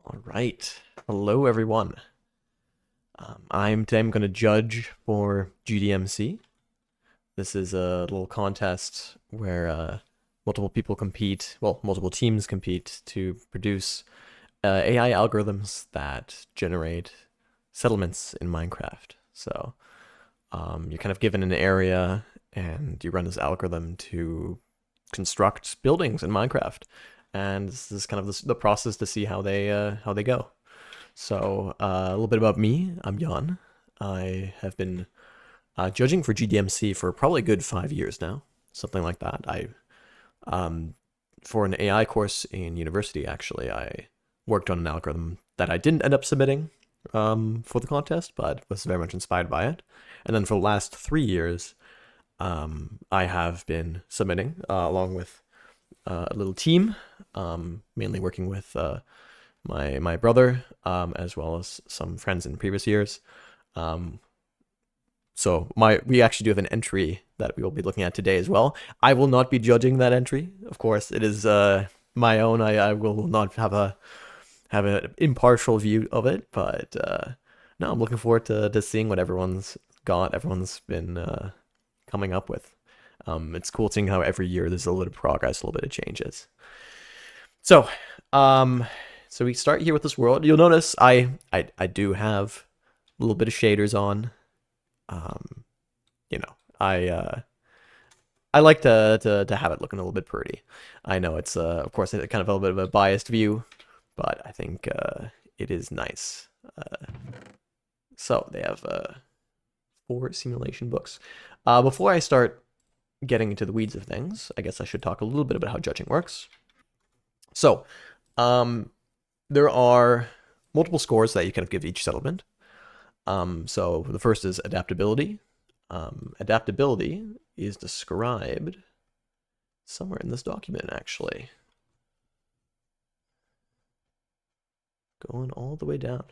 All right. Hello, everyone. I'm going to judge for GDMC. This is a little contest where multiple people compete, well, multiple teams compete to produce AI algorithms that generate settlements in Minecraft. So you're kind of given an area and you run this algorithm to construct buildings in Minecraft. And this is kind of the process to see how they go. So, a little bit about me. I'm Jan. I have been judging for GDMC for probably a good 5 years now, something like that. Um, for an AI course in university, actually, I worked on an algorithm that I didn't end up submitting for the contest, but was very much inspired by it. And then for the last 3 years, I have been submitting along with a little team, mainly working with my brother, as well as some friends in previous years. Um, we actually do have an entry that we will be looking at today as well. I will not be judging that entry, of course. It is my own. I will not have an impartial view of it, but no, I'm looking forward to seeing what everyone's been coming up with. It's cool seeing how every year there's a little bit of progress, a little bit of changes. So, um, so we start here with this world. You'll notice I do have a little bit of shaders on. Um, you know, I like to have it looking a little bit pretty. I know it's of course kind of a little bit of a biased view, but I think it is nice. So they have 4 simulation books. Before I start getting into the weeds of things, I guess I should talk a little bit about how judging works. So, there are multiple scores that you kind of give each settlement. So the first is adaptability. Adaptability is described somewhere in this document, actually. Going all the way down.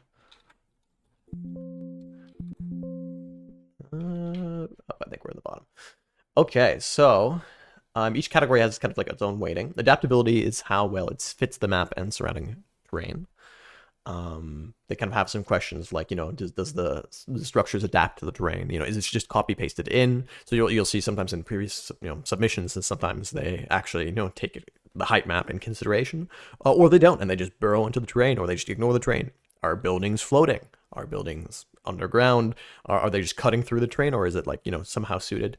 I think we're in the bottom. Okay, so each category has kind of like its own weighting. Adaptability is how well it fits the map and surrounding terrain. They kind of have some questions like, does the structures adapt to the terrain? Is it just copy pasted in? So you'll see sometimes in previous submissions that sometimes they actually take the height map in consideration, or they don't and they just burrow into the terrain, or they just ignore the terrain. Are buildings floating? Are buildings underground? Are they just cutting through the terrain, or is it like somehow suited?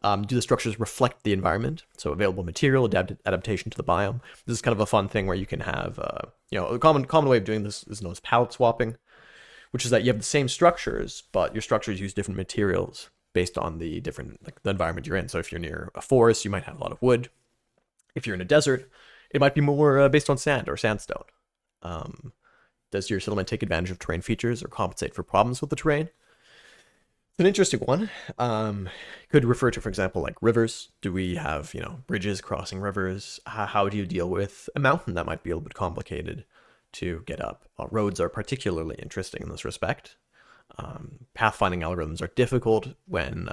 Do the structures reflect the environment? So available material, adaptation to the biome. This is kind of a fun thing where you can have, a common way of doing this is known as palette swapping, which is that you have the same structures, but your structures use different materials based on the different, like the environment you're in. So if you're near a forest, you might have a lot of wood. If you're in a desert, it might be more based on sand or sandstone. Does your settlement take advantage of terrain features or compensate for problems with the terrain? An interesting one. Could refer to, for example, like rivers. Do we have, bridges crossing rivers? How do you deal with a mountain that might be a little bit complicated to get up? Roads are particularly interesting in this respect. Pathfinding algorithms are difficult when,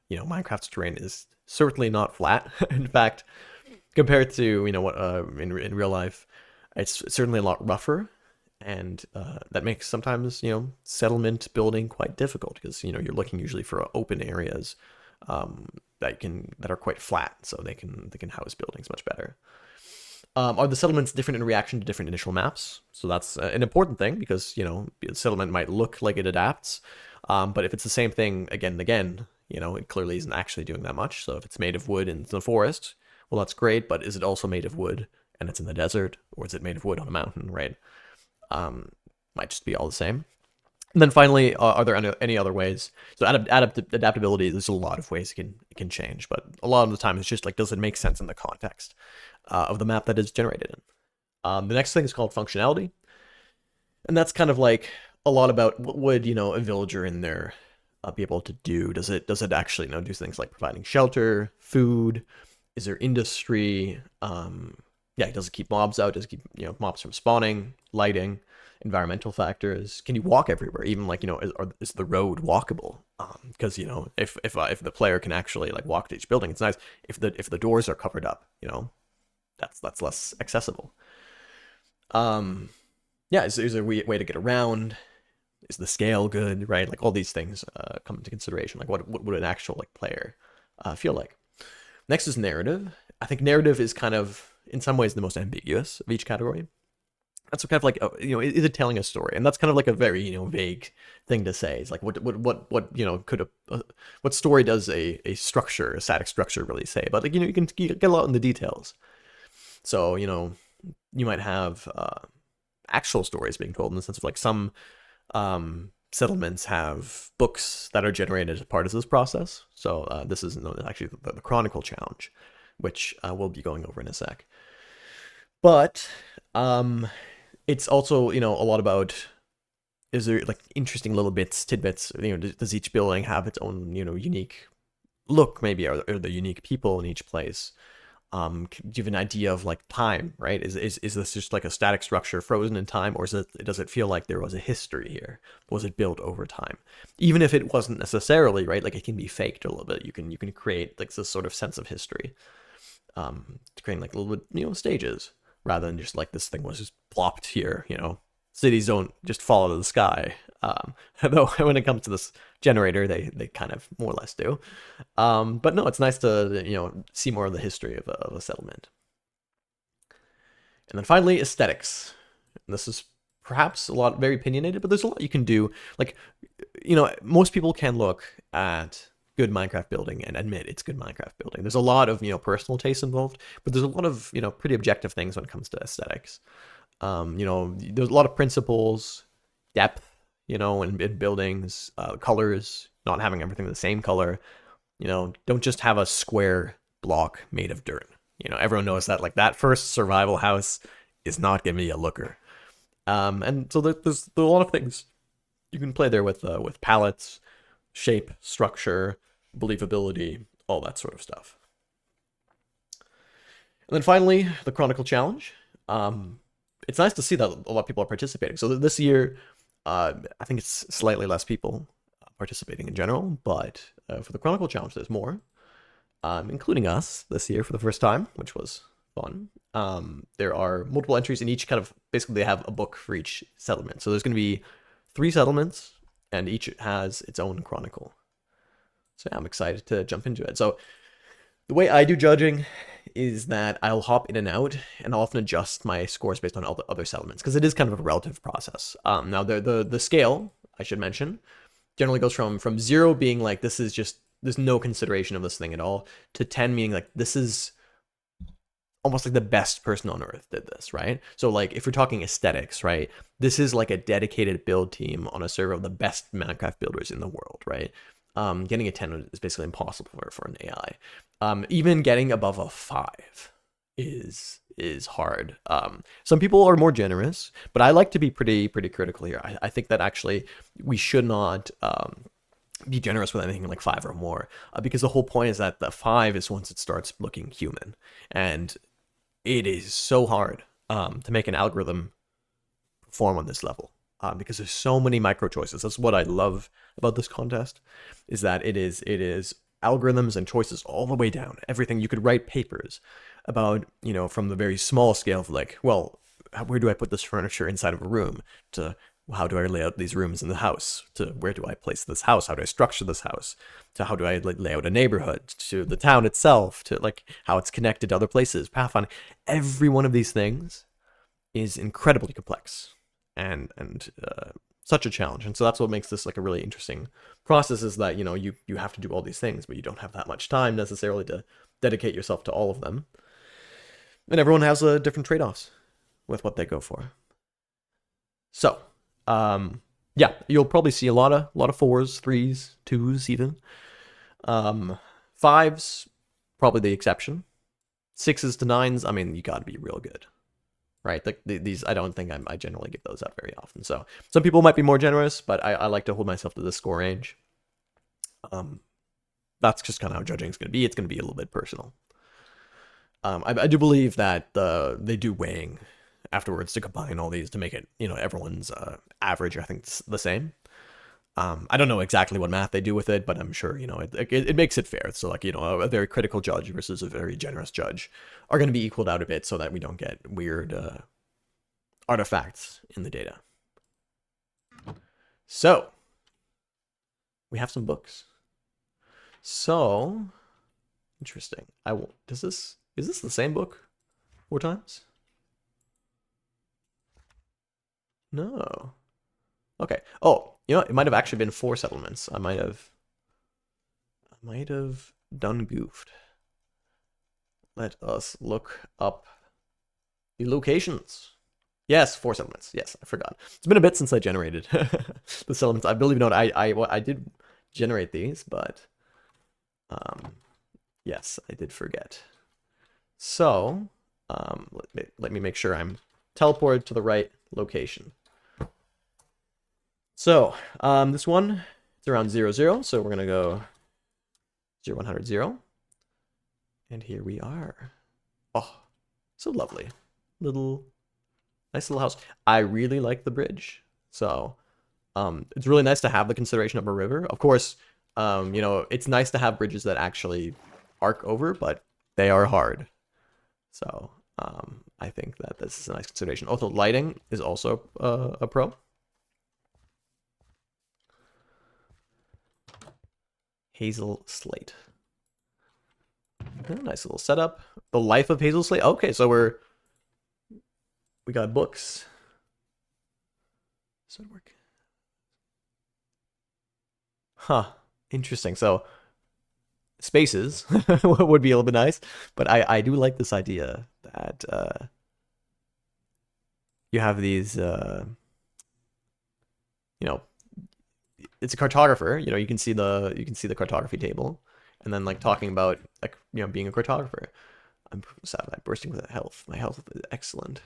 Minecraft's terrain is certainly not flat. In fact, compared to, what in real life, it's certainly a lot rougher, and that makes sometimes settlement building quite difficult because you're looking usually for open areas that are quite flat, so they can house buildings much better. Are the settlements different in reaction to different initial maps? So that's an important thing because a settlement might look like it adapts, but if it's the same thing again and again, it clearly isn't actually doing that much. So if it's made of wood in the forest, well, that's great, but is it also made of wood and it's in the desert, or is it made of wood on a mountain, right? Might just be all the same. And then finally, are there any other ways? So adaptability, there's a lot of ways it can change, but a lot of the time it's just like, does it make sense in the context of the map that is generated in? The next thing is called functionality, and that's kind of like a lot about what would a villager in there be able to do? Does it actually do things like providing shelter, food? Is there industry? Does it keep mobs out? Does it keep mobs from spawning? Lighting, environmental factors. Can you walk everywhere? Even like is the road walkable? Because if the player can actually like walk to each building, it's nice. If the doors are covered up, that's less accessible. yeah, is there a way to get around? Is the scale good, right? Like all these things come into consideration. Like what would an actual like player feel like? Next is narrative. I think narrative is kind of in some ways the most ambiguous of each category. That's kind of like is it telling a story? And that's kind of like a very vague thing to say. It's like what could what story does a structure, a static structure, really say? But like you can get a lot in the details. So you might have actual stories being told in the sense of like some settlements have books that are generated as part of this process. So this is known as actually the Chronicle Challenge, which we'll be going over in a sec. But it's also a lot about, is there like interesting little tidbits? Does each building have its own unique look? Maybe are the unique people in each place? Give an idea of like time, right? Is this just like a static structure frozen in time, or does it feel like there was a history here? Was it built over time? Even if it wasn't necessarily, right? Like it can be faked a little bit. You can create like this sort of sense of history, to create like little stages rather than just like this thing was just plopped here. Cities don't just fall out of the sky. Though when it comes to this generator, they kind of more or less do. But no, it's nice to see more of the history of a settlement. And then finally, aesthetics. And this is perhaps very opinionated, but there's a lot you can do. Like, most people can look at good Minecraft building and admit it's good Minecraft building. There's a lot of personal taste involved, but there's a lot of pretty objective things when it comes to aesthetics. There's a lot of principles, depth, in buildings, colors, not having everything the same color. Don't just have a square block made of dirt. Everyone knows that like that first survival house is not gonna be a looker. And so there's a lot of things you can play there with palettes, shape, structure, believability, all that sort of stuff. And then finally, the Chronicle Challenge. It's nice to see that a lot of people are participating. So this year, I think it's slightly less people participating in general, but for the Chronicle Challenge, there's more, including us this year for the first time, which was fun. There are multiple entries in each basically they have a book for each settlement. So there's going to be 3 settlements, and each has its own chronicle. So yeah, I'm excited to jump into it. So the way I do judging is that I'll hop in and out, and I'll often adjust my scores based on all the other settlements, because it is kind of a relative process. Now, the scale, I should mention, generally goes from 0 being like, there's no consideration of this thing at all, to 10 meaning like, this is almost like the best person on earth did this, right? So like, if we're talking aesthetics, right, this is like a dedicated build team on a server of the best Minecraft builders in the world, right? Getting a 10 is basically impossible for an AI. Even getting above a 5 is hard. Some people are more generous, but I like to be pretty critical here. I think that actually we should not be generous with anything like 5 or more, because the whole point is that the 5 is once it starts looking human, and it is so hard to make an algorithm perform on this level. Because there's so many micro choices. That's what I love about this contest, is that it is algorithms and choices all the way down. Everything you could write papers about, from the very small scale of like, well, where do I put this furniture inside of a room, to how do I lay out these rooms in the house, to where do I place this house, how do I structure this house, to how do I lay out a neighborhood, to the town itself, to like how it's connected to other places, pathfinding. Every one of these things is incredibly complex and such a challenge. And so that's what makes this like a really interesting process, is that you have to do all these things, but you don't have that much time necessarily to dedicate yourself to all of them, and everyone has different trade-offs with what they go for. So yeah, you'll probably see a lot of 4s, 3s, 2s even. 5s probably the exception. 6s to 9s, I mean, you got to be real good, right? Like these, I don't think I generally give those out very often. So some people might be more generous, but I like to hold myself to this score range. That's just kind of how judging is going to be. It's going to be a little bit personal. I do believe that they do weighing afterwards to combine all these to make it, everyone's average, I think, the same. I don't know exactly what math they do with it, but I'm sure, it makes it fair. So like, a very critical judge versus a very generous judge are going to be equaled out a bit, so that we don't get weird artifacts in the data. So we have some books. So interesting. Is this the same book 4 times? No. Okay. Oh, you know, it might have actually been 4 settlements. I might have done goofed. Let us look up the locations. Yes, 4 settlements. Yes, I forgot. It's been a bit since I generated the settlements. I believe it or not, I did generate these, but yes, I did forget. So let me make sure I'm teleported to the right location. So this one, it's around 0, 0. So we're gonna go 0, 100, 0. And here we are. Oh, so lovely. Nice little house. I really like the bridge. So it's really nice to have the consideration of a river. Of course, you know, it's nice to have bridges that actually arc over, but they are hard. So I think that this is a nice consideration. Also, lighting is also a pro. Hazel Slate. Nice little setup. The Life of Hazel Slate. Okay, so we got books. So work. Huh. Interesting. So spaces would be a little bit nice, but I do like this idea that you have these you know, it's a cartographer, you know, you can see the cartography table, and then like talking about like, you know, being a cartographer. I'm sad, I'm bursting with health. My health is excellent.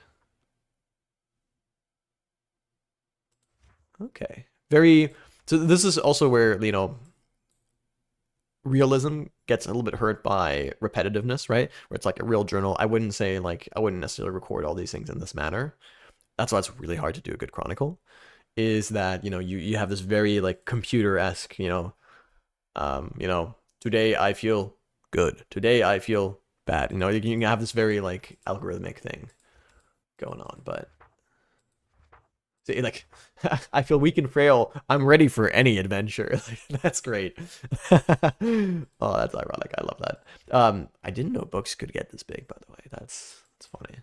Okay. So this is also where, you know, realism gets a little bit hurt by repetitiveness, right? Where it's like a real journal. I wouldn't necessarily record all these things in this manner. That's why it's really hard to do a good chronicle. Is that, you know, you have this very like computer-esque, you know, today I feel good. Today I feel bad. You know, you can have this very like algorithmic thing going on, but like I feel weak and frail. I'm ready for any adventure. Like, that's great. Oh, that's ironic. I love that. I didn't know books could get this big, by the way. That's funny.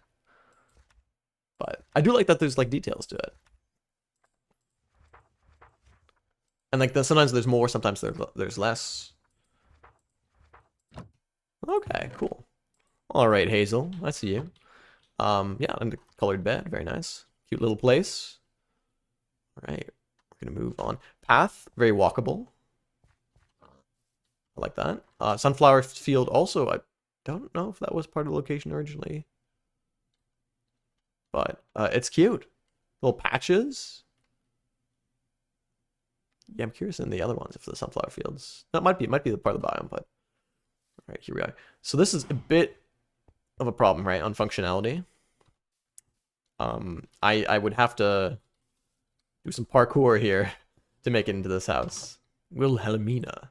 But I do like that there's like details to it. And like sometimes there's more, sometimes there's less. Okay, cool. All right, Hazel, I see you. Yeah, and the colored bed, very nice. Cute little place. All right, we're gonna move on. Path, very walkable. I like that. Sunflower field also, I don't know if that was part of the location originally. But it's cute. Little patches. Yeah, I'm curious in the other ones if the sunflower fields. That might be the part of the biome, but all right, here we are. So this is a bit of a problem, right, on functionality. I would have to do some parkour here to make it into this house. Wilhelmina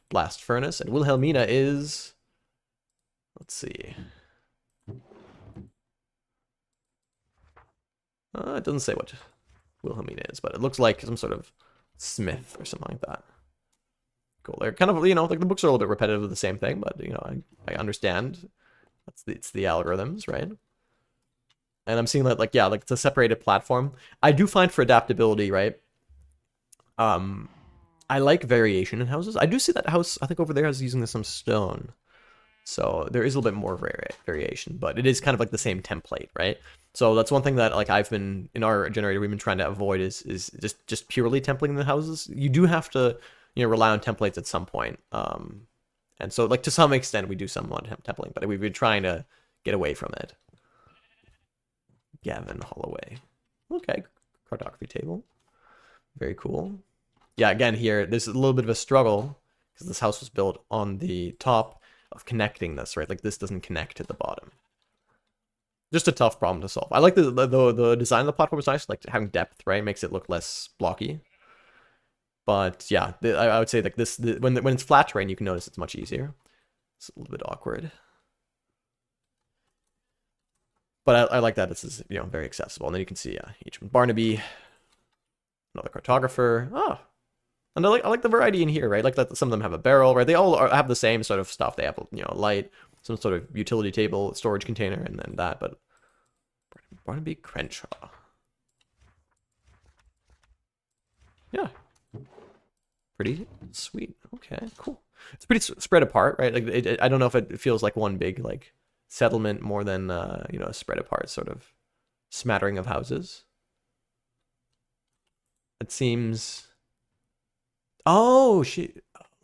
blast furnace, and Wilhelmina is, let's see. It doesn't say what Wilhelmina is, but it looks like some sort of smith or something like that. Cool. They're kind of, you know, like the books are a little bit repetitive of the same thing, but you know, I understand. It's the algorithms, right? And I'm seeing that like, yeah, like it's a separated platform. I do find for adaptability, right? I like variation in houses. I do see that house, I think over there is using some stone. So there is a little bit more variation, but it is kind of like the same template, right? So that's one thing that like I've been in our generator we've been trying to avoid is just purely templating the houses. You do have to, you know, rely on templates at some point. And so like to some extent we do somewhat templating, but we've been trying to get away from it. Gavin Holloway. Okay, cartography table. Very cool. Yeah, again here there's a little bit of a struggle because this house was built on the top of connecting this, right? Like this doesn't connect to the bottom. Just a tough problem to solve. I like the design of the platform is nice, like having depth, right? Makes it look less blocky. But yeah, I would say like this when it's flat terrain, you can notice it's much easier. It's a little bit awkward. But I like that this is, very accessible. And then you can see, each one. Barnaby, another cartographer. Oh, and I like the variety in here, right? Like that some of them have a barrel, right? They all have the same sort of stuff. They have, light, some sort of utility table, storage container, and then that. But Barnaby Crenshaw. Yeah. Pretty sweet. Okay, cool. It's pretty spread apart, right? Like I don't know if it feels like one big like settlement more than a spread apart sort of smattering of houses. It seems. Oh, let's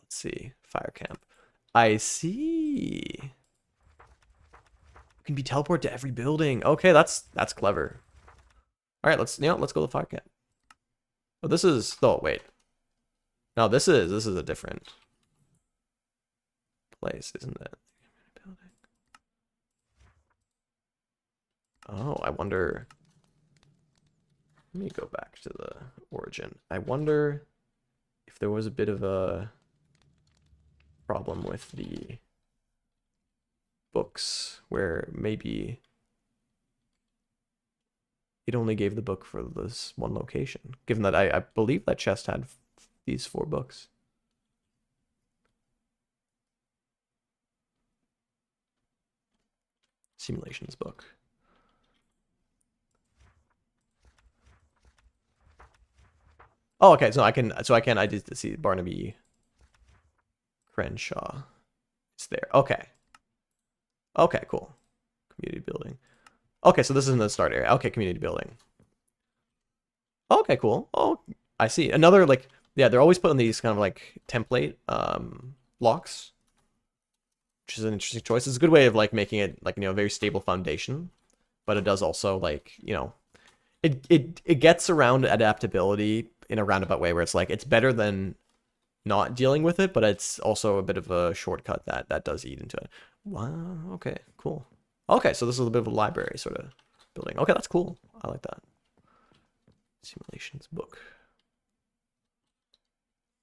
see. Fire camp. I see. You can be teleported to every building. Okay, that's clever. All right, let's go to fire camp. Oh, this is. Oh, wait. No, this is a different place, isn't it? Oh, I wonder. Let me go back to the origin. I wonder if there was a bit of a problem with the books where maybe it only gave the book for this one location, given that I believe that chest had these 4 books. Simulations book. Oh, okay. So I just see Barnaby Crenshaw. It's there. Okay. Okay, cool. Community building. Okay, so this is in the start area. Okay, community building. Okay, cool. Oh, I see. Another like yeah, they're always putting these kind of like template blocks, which is an interesting choice. It's a good way of like making it like a very stable foundation, but it does also like it gets around adaptability in a roundabout way where it's like it's better than not dealing with it, but it's also a bit of a shortcut that does eat into it. Wow. Okay. Cool. Okay, so this is a bit of a library sort of building. Okay, that's cool. I like that. Simulations book.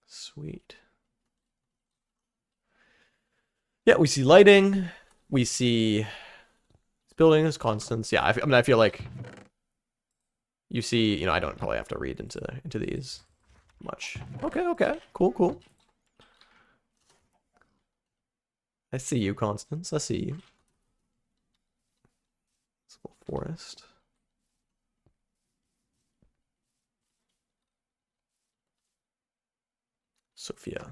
Sweet. Yeah, we see lighting. We see buildings, constants. Yeah, I mean, I feel like you see, I don't probably have to read into these much. Okay. Cool. I see you, Constance. I see you. Forest. Sophia.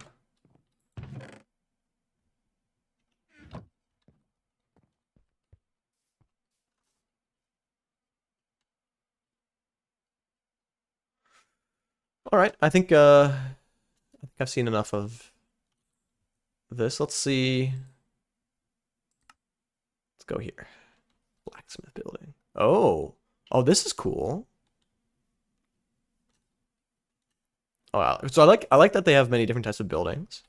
All right, I think I've seen enough of this. Let's see. Let's go here. Blacksmith building. Oh, this is cool. Oh, wow. So I like that they have many different types of buildings.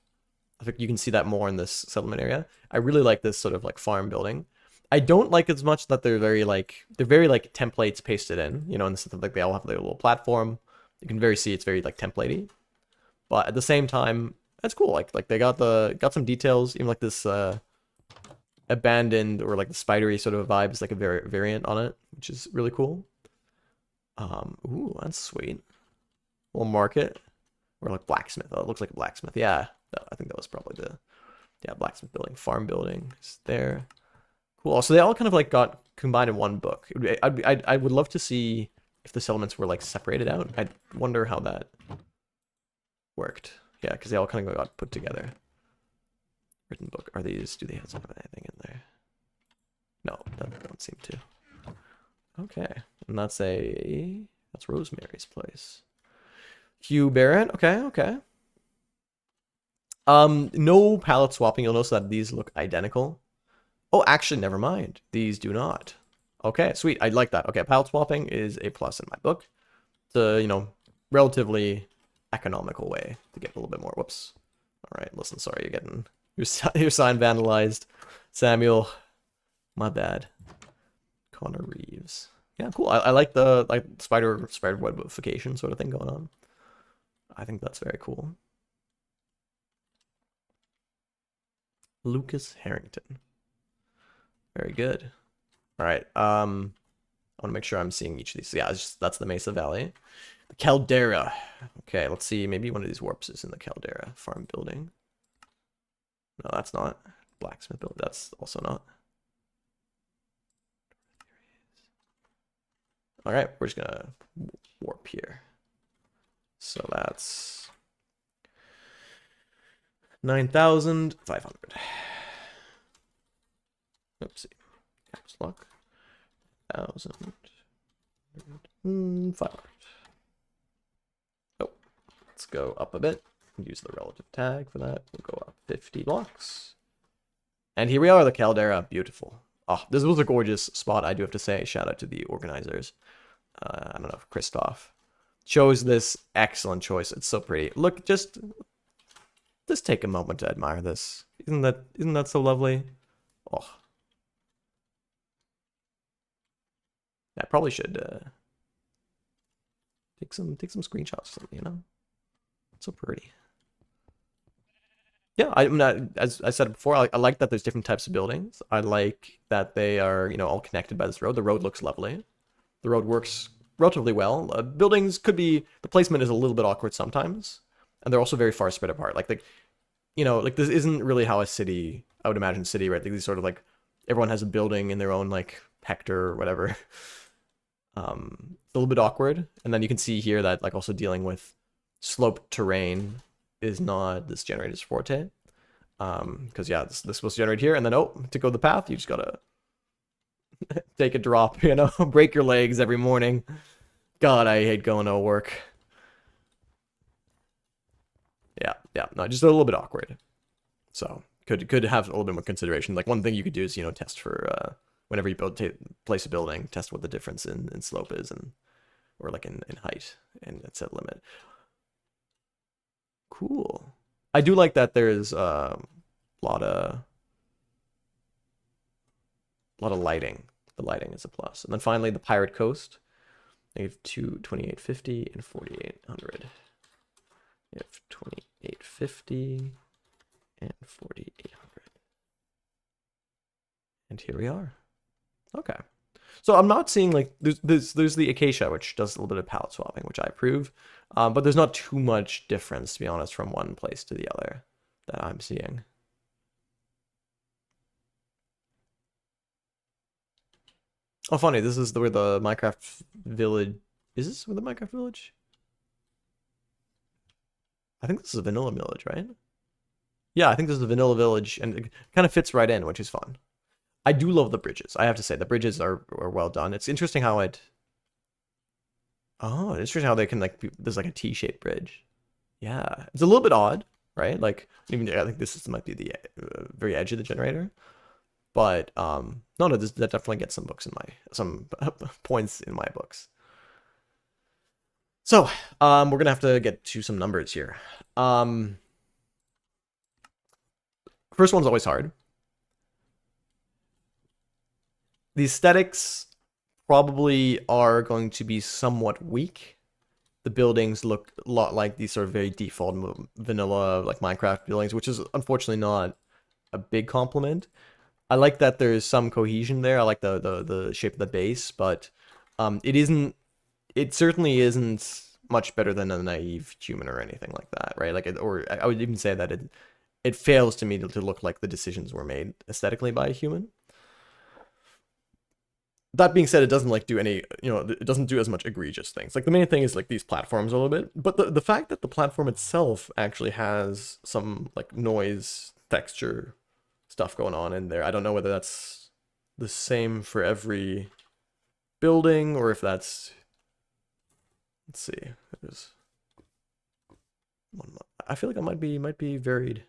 I think you can see that more in this settlement area. I really like this sort of like farm building. I don't like as much that they're very like templates pasted in, in the sense of like they all have their little platform. You can see it's very like templatey. But at the same time, that's cool. Like they got some details, even like this abandoned or like the spidery sort of vibe is like a variant on it, which is really cool. Ooh, that's sweet. Little market or like blacksmith. Oh, it looks like a blacksmith. Yeah, I think that was probably the blacksmith building. Farm building is there. Cool. So they all kind of like got combined in one book. I would love to see if the settlements were like separated out. I wonder how that worked. Yeah, because they all kind of got put together. Written book. Are these? Do they have anything in there? No, that don't seem to. Okay, and that's Rosemary's Place. Hugh Barrett. Okay. No palette swapping. You'll notice that these look identical. Oh, actually, never mind. These do not. Okay, sweet. I like that. Okay, palette swapping is a plus in my book. It's a, relatively economical way to get a little bit more. Whoops. All right, listen, sorry, you're getting your sign vandalized. Samuel, my bad. Connor Reeves. Yeah, cool. I like the spider webification sort of thing going on. I think that's very cool. Lucas Harrington. Very good. All right. I want to make sure I'm seeing each of these. Yeah, that's the Mesa Valley. The Caldera. Okay, let's see. Maybe one of these warps is in the Caldera farm building. No, that's not. Blacksmith building. That's also not. All right, we're just gonna warp here. So that's 9,500. Oopsie. Caps lock. 1,500. Oh, let's go up a bit. Use the relative tag for that. We'll go up 50 blocks. And here we are, the Caldera. Beautiful. Oh, this was a gorgeous spot, I do have to say. Shout out to the organizers. I don't know if Christoph chose this excellent choice. It's so pretty. Look, just take a moment to admire this. Isn't that so lovely? Oh. I probably should take some screenshots of them, you know? It's so pretty. Yeah, I'm not, as I said before, I like that there's different types of buildings. I like that they are, you know, all connected by this road. The road looks lovely. The road works relatively well. Buildings could be, the placement is a little bit awkward sometimes, and they're also very far spread apart. Like, you know, like this isn't really how a city, I would imagine city, right? Like these sort of like, everyone has a building in their own like hectare or whatever. It's a little bit awkward. And then you can see here that like also dealing with sloped terrain is not this generator's forte. Because yeah, this was generated here, and then to go the path, you just gotta take a drop, you know, break your legs every morning. God, I hate going to work. Yeah, no, just a little bit awkward. So could have a little bit more consideration. Like one thing you could do is, you know, test for whenever you place a building, test what the difference in slope is, and or like in height, and set limit. Cool. I do like that there's a lot of lighting. The lighting is a plus. And then finally the Pirate Coast. They have 2850 and 4800. You have 2850 and 4800. And here we are. Okay. So I'm not seeing like there's the Acacia, which does a little bit of palette swapping, which I approve. But there's not too much difference, to be honest, from one place to the other that I'm seeing. Oh, funny. This is where the Minecraft village. Is this where the Minecraft village? I think this is a vanilla village, right? Yeah, I think this is a vanilla village, and it kind of fits right in, which is fun. I do love the bridges. I have to say, the bridges are well done. It's interesting how it. Oh, it's interesting how they can like. There's like a T-shaped bridge. Yeah, it's a little bit odd, right? Like, even I think this might be the very edge of the generator. But no, that definitely gets some points in my books. So we're gonna have to get to some numbers here. First one's always hard. The aesthetics probably are going to be somewhat weak. The buildings look a lot like these sort of very default vanilla like Minecraft buildings, which is unfortunately not a big compliment. I like that there's some cohesion there. I like the shape of the base, but it certainly isn't much better than a naive human or anything like that, right? Like, or I would even say that it fails to me to look like the decisions were made aesthetically by a human. That being said, it doesn't like do any, you know, it doesn't do as much egregious things. Like the main thing is like these platforms a little bit, but the fact that the platform itself actually has some like noise texture stuff going on in there. I don't know whether that's the same for every building or if that's, let's see. There's one. I feel like it might be varied.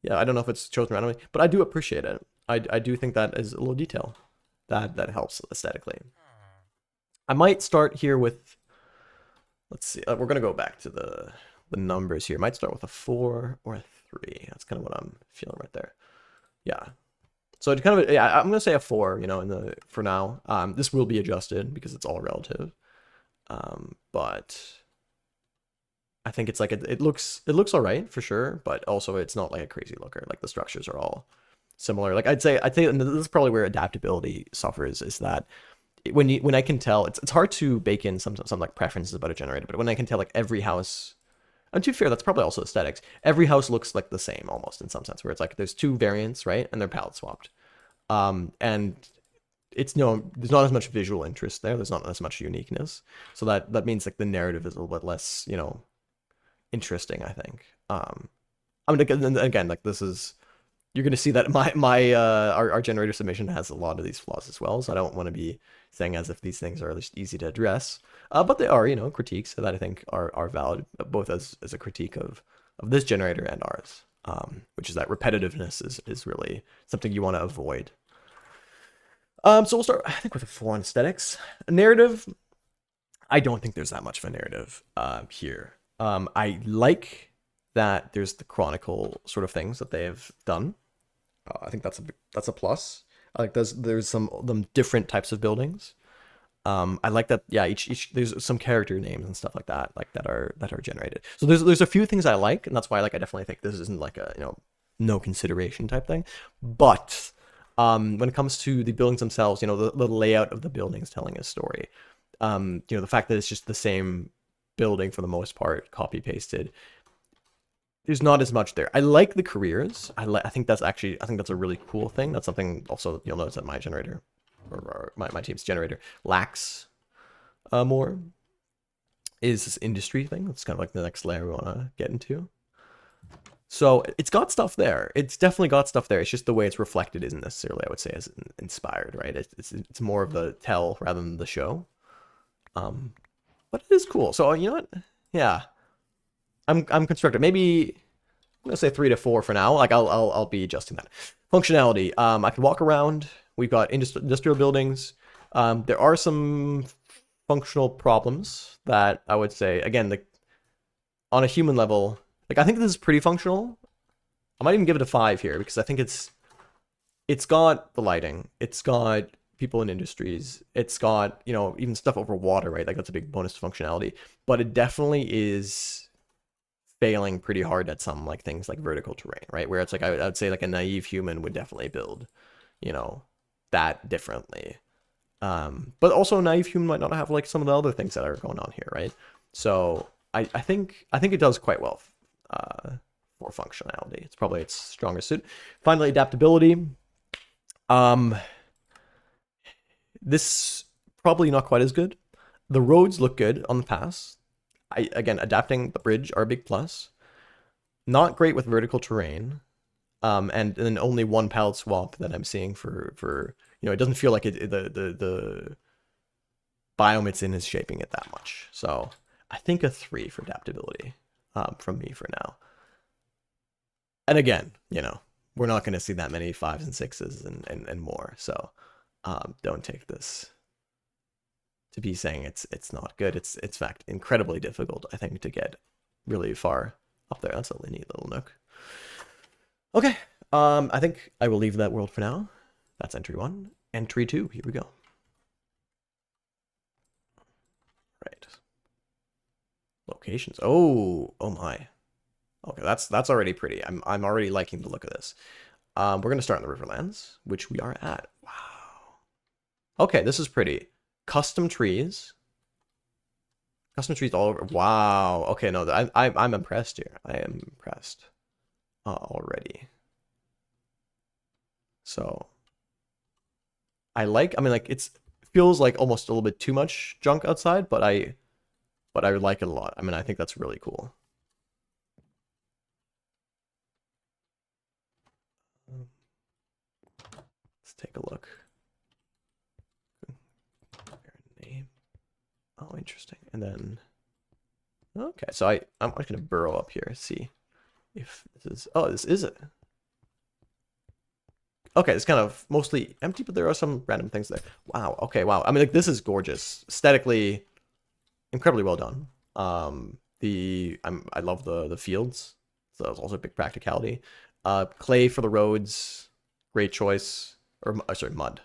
Yeah, I don't know if it's chosen randomly, but I do appreciate it. I do think that is a little detail that helps aesthetically. I might start here with, let's see. We're gonna go back to the numbers here. Might start with a 4 or a 3. That's kind of what I'm feeling right there. Yeah. So it kind of, yeah, I'm gonna say a 4, you know, for now. This will be adjusted because it's all relative. But I think it's like it looks all right for sure, but also it's not like a crazy looker. Like the structures are all similar. Like I'd say, and this is probably where adaptability suffers, is that when I can tell, it's hard to bake in some like preferences about a generator, but when I can tell like every house, and to be fair, that's probably also aesthetics. Every house looks like the same almost in some sense, where it's like there's two variants, right, and they're palette swapped. And it's no, there's not as much visual interest there. There's not as much uniqueness, so that means like the narrative is a little bit less, interesting, I think. I mean, again, like this is, you're gonna see that our generator submission has a lot of these flaws as well. So I don't want to be saying as if these things are just easy to address, but they are, critiques that I think are valid, both as a critique of this generator and ours, which is that repetitiveness is really something you want to avoid. So we'll start, I think, with a full on aesthetics. A narrative, I don't think there's that much of a narrative here. I like that there's the chronicle sort of things that they have done. I think that's a plus. I like there's some different types of buildings. I like that. Yeah, each there's some character names and stuff like that, that are generated. So there's a few things I like, and that's why I definitely think this isn't like a no consideration type thing. But when it comes to the buildings themselves, the layout of the buildings telling a story, the fact that it's just the same building for the most part, copy pasted. There's not as much there. I like the careers. I think that's a really cool thing. That's something also you'll notice that my generator, or my team's generator, lacks more, is this industry thing. That's kind of like the next layer we want to get into. So it's got stuff there. It's definitely got stuff there. It's just the way it's reflected isn't necessarily, I would say, as inspired, right? It's more of the tell rather than the show. But it is cool. So you know what? Yeah. I'm constructive. Maybe I'm gonna say 3 to 4 for now. Like I'll be adjusting that. Functionality. I can walk around. We've got industrial buildings. There are some functional problems that I would say, again, on a human level, like I think this is pretty functional. I might even give it a 5 here because I think it's got the lighting. It's got people in industries. It's got, even stuff over water, right? Like that's a big bonus to functionality. But it definitely is failing pretty hard at some like things like vertical terrain, right? Where it's like I would say like a naive human would definitely build, that differently. But also a naive human might not have like some of the other things that are going on here, right? So I think it does quite well for functionality. It's probably its strongest suit. Finally, adaptability. This probably not quite as good. The roads look good on the pass. Again, adapting the bridge are a big plus. Not great with vertical terrain. And then only one palette swap that I'm seeing for it doesn't feel like the biome it's in is shaping it that much. So I think a 3 for adaptability from me for now. And again, we're not going to see that many 5s and 6s and more. So don't take this to be saying it's not good. It's in fact incredibly difficult, I think, to get really far up there. That's a really neat little nook. Okay, I think I will leave that world for now. That's entry 1. Entry 2, here we go. Right. Locations. Oh my. Okay, that's already pretty. I'm already liking the look of this. We're gonna start in the Riverlands, which we are at. Wow. Okay, this is pretty. Custom trees all over. Wow. Okay, no, I'm impressed here. I am impressed already. So I mean, like it feels like almost a little bit too much junk outside, but I like it a lot. I mean, I think that's really cool. Let's take a look. Name. Oh, interesting. And then, okay, so I'm just gonna burrow up here, see if this is. Oh, this is it. Okay, it's kind of mostly empty, but there are some random things there. Wow. Okay. Wow. I mean, like this is gorgeous, aesthetically, incredibly well done. I love the fields. So it's also a big practicality. Clay for the roads, great choice. Or sorry, mud.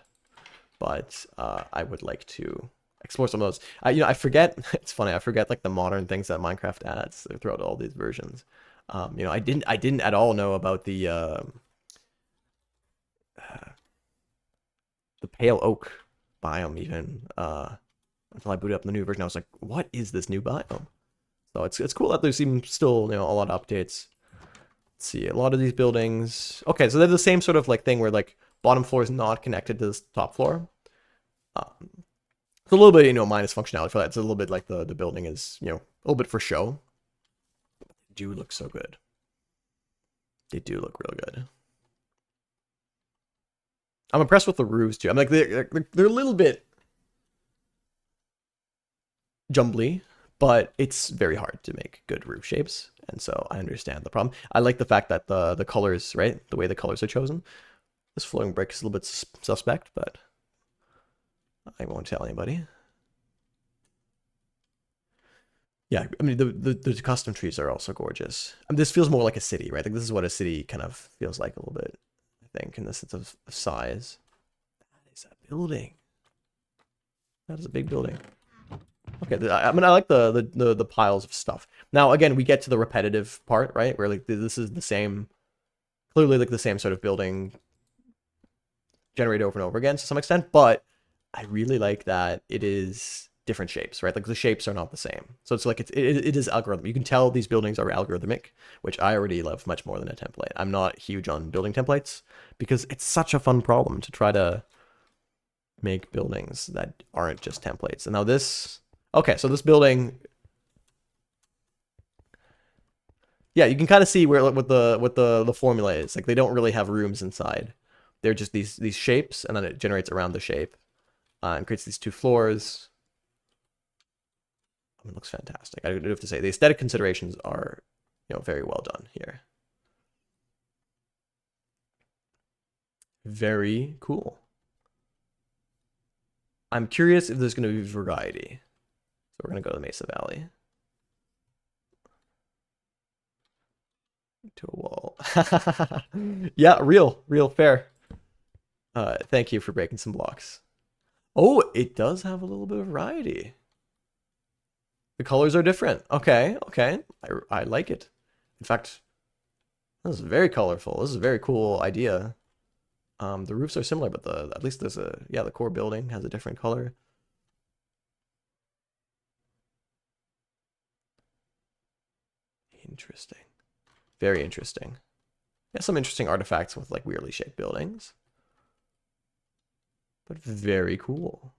But I would like to explore some of those. I forget. It's funny. I forget like the modern things that Minecraft adds throughout all these versions. I didn't at all know about the the pale oak biome even until I booted up the new version. I was like, what is this new biome? So it's cool that there's even still a lot of updates. Let's see, a lot of these buildings. Okay, so they're the same sort of like thing where like bottom floor is not connected to this top floor. It's a little bit minus functionality for that. It's a little bit like the building is a little bit for show. They do look so good. They do look real good. I'm impressed with the roofs too. I'm like they're a little bit jumbly, but it's very hard to make good roof shapes, and so I understand the problem. I like the fact that the colors, right, the way the colors are chosen. This floating brick is a little bit suspect, but I won't tell anybody. Yeah, I mean the custom trees are also gorgeous. I mean, this feels more like a city, right? Like this is what a city kind of feels like a little bit, I think, in the sense of size. That is a building. That is a big building. Okay, I mean I like the piles of stuff. Now again, we get to the repetitive part, right? Where like this is the same, clearly like the same sort of building generated over and over again to some extent, but I really like that it is different shapes, right? Like the shapes are not the same. So it's like it is algorithm. You can tell these buildings are algorithmic, which I already love much more than a template. I'm not huge on building templates because it's such a fun problem to try to make buildings that aren't just templates. And now this, okay, so this building, yeah, you can kind of see where what the formula is. Like they don't really have rooms inside. They're just these shapes, and then it generates around the shape and creates these two floors. I mean, it looks fantastic. I do have to say the aesthetic considerations are, very well done here. Very cool. I'm curious if there's going to be variety. So we're going to go to Mesa Valley. To a wall. Yeah, real fair. Thank you for breaking some blocks. Oh, it does have a little bit of variety. The colors are different. Okay. I like it. In fact, this is very colorful. This is a very cool idea. The roofs are similar, but at least there's the core building has a different color. Interesting. Very interesting. Yeah, some interesting artifacts with like weirdly shaped buildings. But very cool.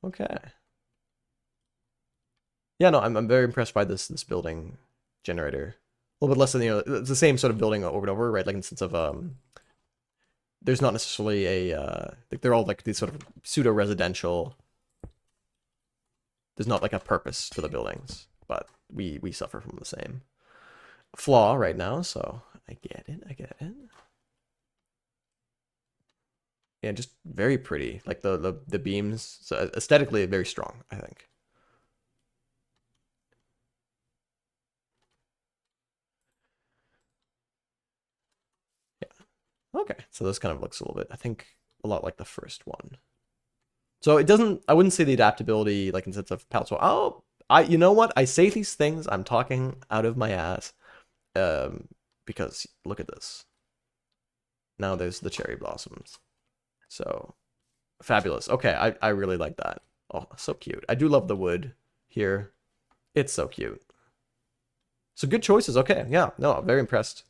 Okay. Yeah, no, I'm very impressed by this building generator. A little bit less than it's the same sort of building over and over, right? Like in the sense of there's not necessarily a like they're all like these sort of pseudo residential. There's not like a purpose to the buildings, but we suffer from the same flaw right now, so I get it. Yeah, just very pretty. Like the beams, so aesthetically very strong, I think. Yeah. Okay, so this kind of looks a little bit, I think, a lot like the first one. So it doesn't, I wouldn't say the adaptability, like in sense of palatable. Oh, you know what? I say these things, I'm talking out of my ass, because look at this. Now there's the cherry blossoms. So fabulous. Okay, I really like that. Oh, so cute. I do love the wood here. It's so cute. So good choices. Okay, yeah, no, I'm very impressed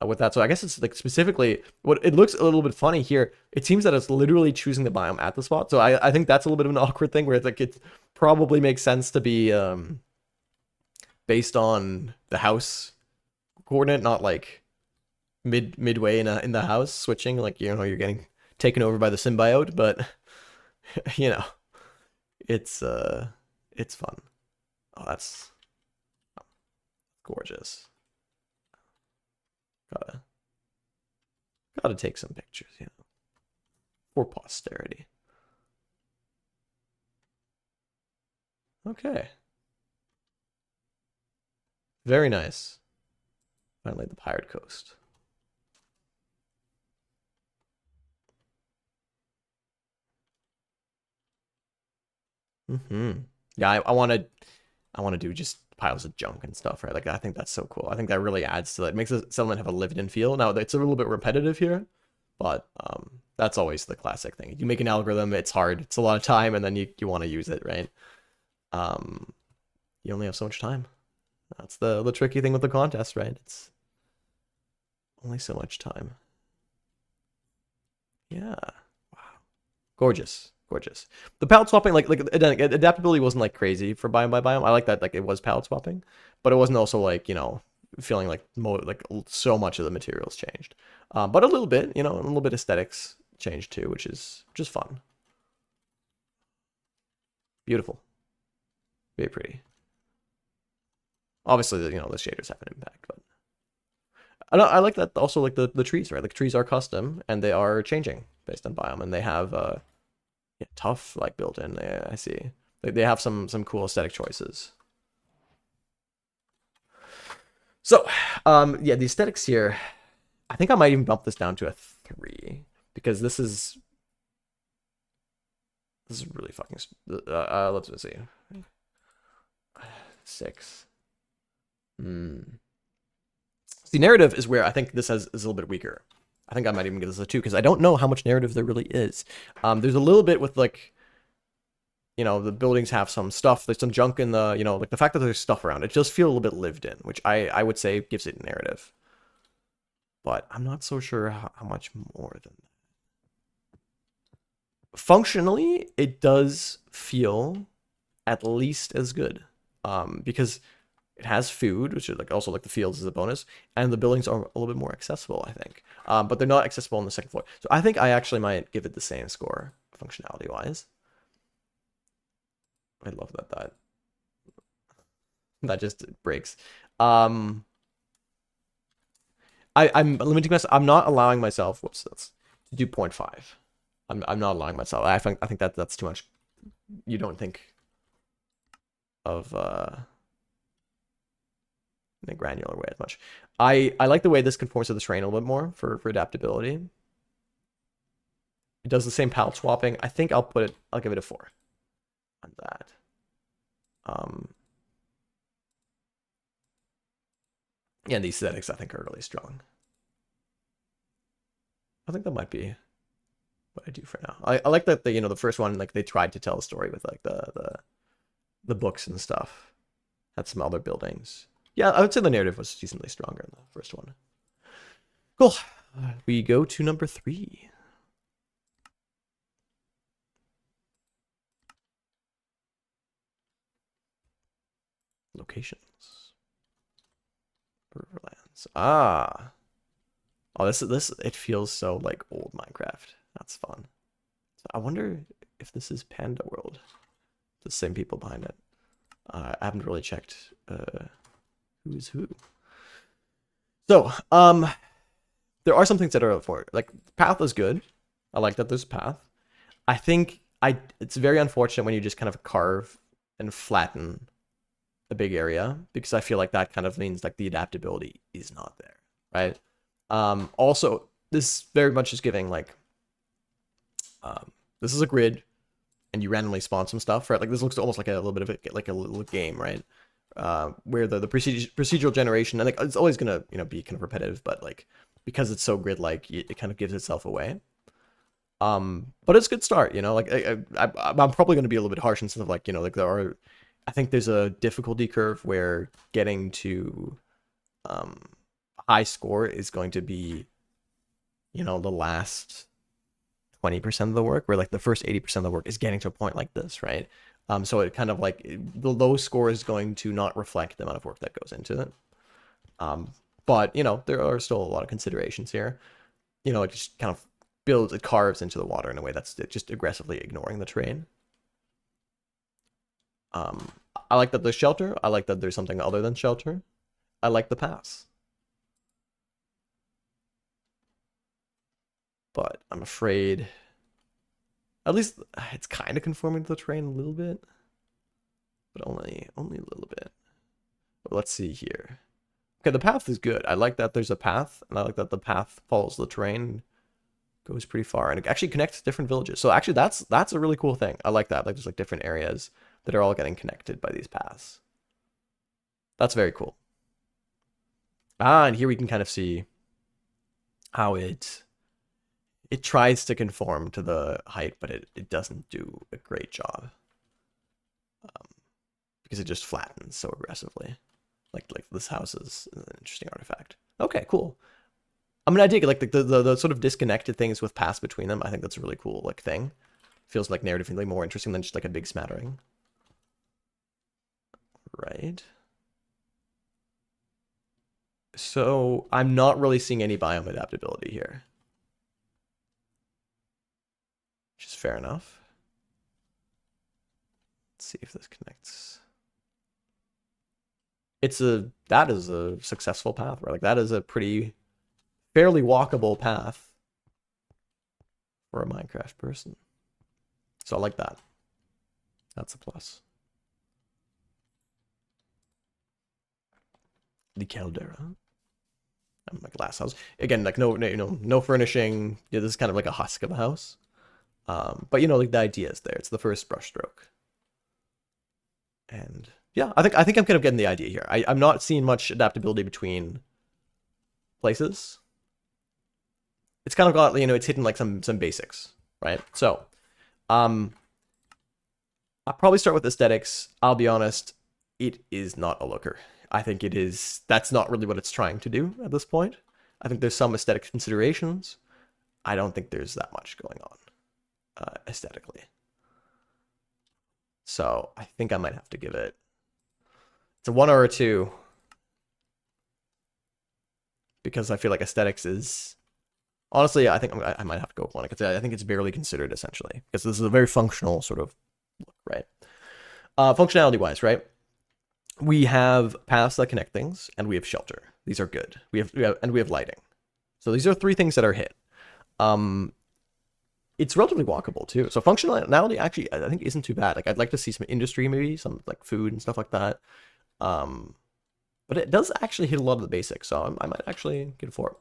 with that. So I guess it's like specifically what it looks a little bit funny here. It seems that it's literally choosing the biome at the spot. So I think that's a little bit of an awkward thing where it's like it probably makes sense to be based on the house coordinate, not like midway in the house switching, like you're getting taken over by the symbiote, but you know, it's fun. Oh, that's gorgeous. Gotta take some pictures, for posterity. Okay. Very nice. Finally, the Pirate Coast. Yeah, I want to do just piles of junk and stuff, right? Like I think that's so cool. I think that really adds to it. It makes the settlement have a lived-in feel. Now it's a little bit repetitive here, but that's always the classic thing. You make an algorithm, it's hard, it's a lot of time, and then you want to use it, right? You only have so much time. That's the tricky thing with the contest, right? It's only so much time. Yeah. Wow. Gorgeous. Gorgeous. The palette swapping, like adaptability wasn't like crazy for biome by biome. I like that, like it was palette swapping, but it wasn't also like, you know, feeling like so much of the materials changed. But a little bit, you know, a little bit aesthetics changed too, which is fun. Beautiful. Very pretty. Obviously, you know, the shaders have an impact, but I like that also, like the trees, right? Like trees are custom and they are changing based on biome, and they have yeah, tough like built in. Yeah, I see. They have some cool aesthetic choices. So, yeah, the aesthetics here, I think I might even bump this down to a 3 because this is really fucking. Let's see. 6. The narrative is where I think this is a little bit weaker. I think I might even give this a 2 because I don't know how much narrative there really is. There's a little bit with like, you know, the buildings have some stuff. There's some junk in the, you know, like the fact that there's stuff around. It does feel a little bit lived in, which I would say gives it narrative. But I'm not so sure how much more than that. Functionally, it does feel at least as good, because it has food, which is like also like the fields is a bonus, and the buildings are a little bit more accessible, I think. But they're not accessible on the second floor. So I think I actually might give it the same score functionality wise. I love that just breaks. I'm limiting myself. I'm not allowing myself. Whoops, that's to do 0.5. I'm not allowing myself. I think that's too much. You don't think of in a granular way as much. I like the way this conforms to the terrain a little bit more for adaptability. It does the same palette swapping. I think I'll give it a 4 on that. Yeah, the aesthetics I think are really strong. I think that might be what I do for now. I like that the first one, like they tried to tell a story with like the books and stuff. Had some other buildings. Yeah, I would say the narrative was decently stronger in the first one. Cool. We go to number 3. Locations. Riverlands. Ah. Oh, this it feels so like old Minecraft. That's fun. So I wonder if this is Panda World. The same people behind it. I haven't really checked who is who. So, there are some things that are for it. Like path is good. I like that there's a path. I think it's very unfortunate when you just kind of carve and flatten a big area, because I feel like that kind of means like the adaptability is not there, right? Also, this very much is giving like, this is a grid, and you randomly spawn some stuff, right? Like this looks almost like a little bit of a little game, right? Where the procedural generation, and like it's always gonna be kind of repetitive, but like because it's so grid-like, it kind of gives itself away. But it's a good start, you know. Like I'm probably gonna be a little bit harsh instead of like like I think there's a difficulty curve where getting to high score is going to be the last 20% of the work, where like the first 80% of the work is getting to a point like this, right? So it kind of like the low score is going to not reflect the amount of work that goes into it. But there are still a lot of considerations here. It just kind of it carves into the water in a way that's just aggressively ignoring the terrain. I like that there's shelter. I like that there's something other than shelter. I like the pass. But I'm afraid, at least it's kind of conforming to the terrain a little bit, but only a little bit. But let's see here. Okay, the path is good. I like that there's a path, and I like that the path follows the terrain, goes pretty far, and it actually connects different villages. So actually, that's a really cool thing. I like that. Like there's like different areas that are all getting connected by these paths. That's very cool. And here we can kind of see how it tries to conform to the height, but it doesn't do a great job. Because it just flattens so aggressively. Like this house is an interesting artifact. Okay, cool. I mean, I dig it. Like the sort of disconnected things with paths between them. I think that's a really cool like thing. Feels like narratively more interesting than just like a big smattering. Right. So I'm not really seeing any biome adaptability here, which is fair enough. Let's see if this connects. That is a successful path, right? Like that is a pretty fairly walkable path for a Minecraft person. So I like that. That's a plus. The caldera. And my glass house. Again, like no furnishing. Yeah, this is kind of like a husk of a house. But like the idea is there. It's the first brushstroke. And yeah, I think I'm kind of getting the idea here. I'm not seeing much adaptability between places. It's kind of got it's hitting like some basics, right? So, I'll probably start with aesthetics. I'll be honest, it is not a looker. I think it is. That's not really what it's trying to do at this point. I think there's some aesthetic considerations. I don't think there's that much going on aesthetically. So I think I might have to give it. It's a 1 or a 2 because I feel like aesthetics is. Honestly, I think I might have to go with 1 because I think it's barely considered essentially because this is a very functional sort of look, right? Functionality wise, right? We have paths that connect things, and we have shelter. These are good. We have lighting. So these are 3 things that are hit. It's relatively walkable too. So functionality actually I think isn't too bad. Like I'd like to see some industry, maybe some like food and stuff like that. But it does actually hit a lot of the basics, so I might actually get for it.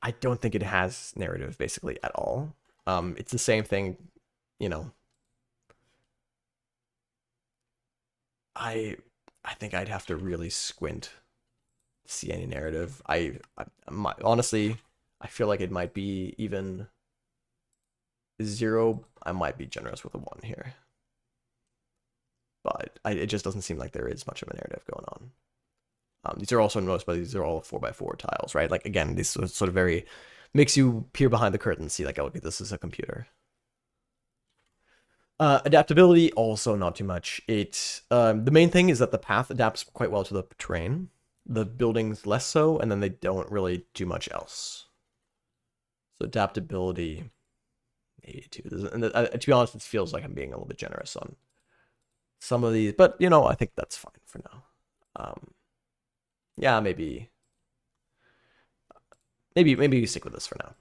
I don't think it has narrative basically at all. It's the same thing, I think I'd have to really squint to see any narrative. Honestly, I feel like it might be even 0. I might be generous with a 1 here, but it just doesn't seem like there is much of a narrative going on. These are also noticed, but these are all 4x4 tiles, right? Like again, this sort of very makes you peer behind the curtain and see like, oh, okay, this is a computer. Adaptability, also not too much. The main thing is that the path adapts quite well to the terrain. The buildings less so, and then they don't really do much else. So adaptability, 82. And to be honest, it feels like I'm being a little bit generous on some of these, but I think that's fine for now. Yeah, maybe you stick with this for now.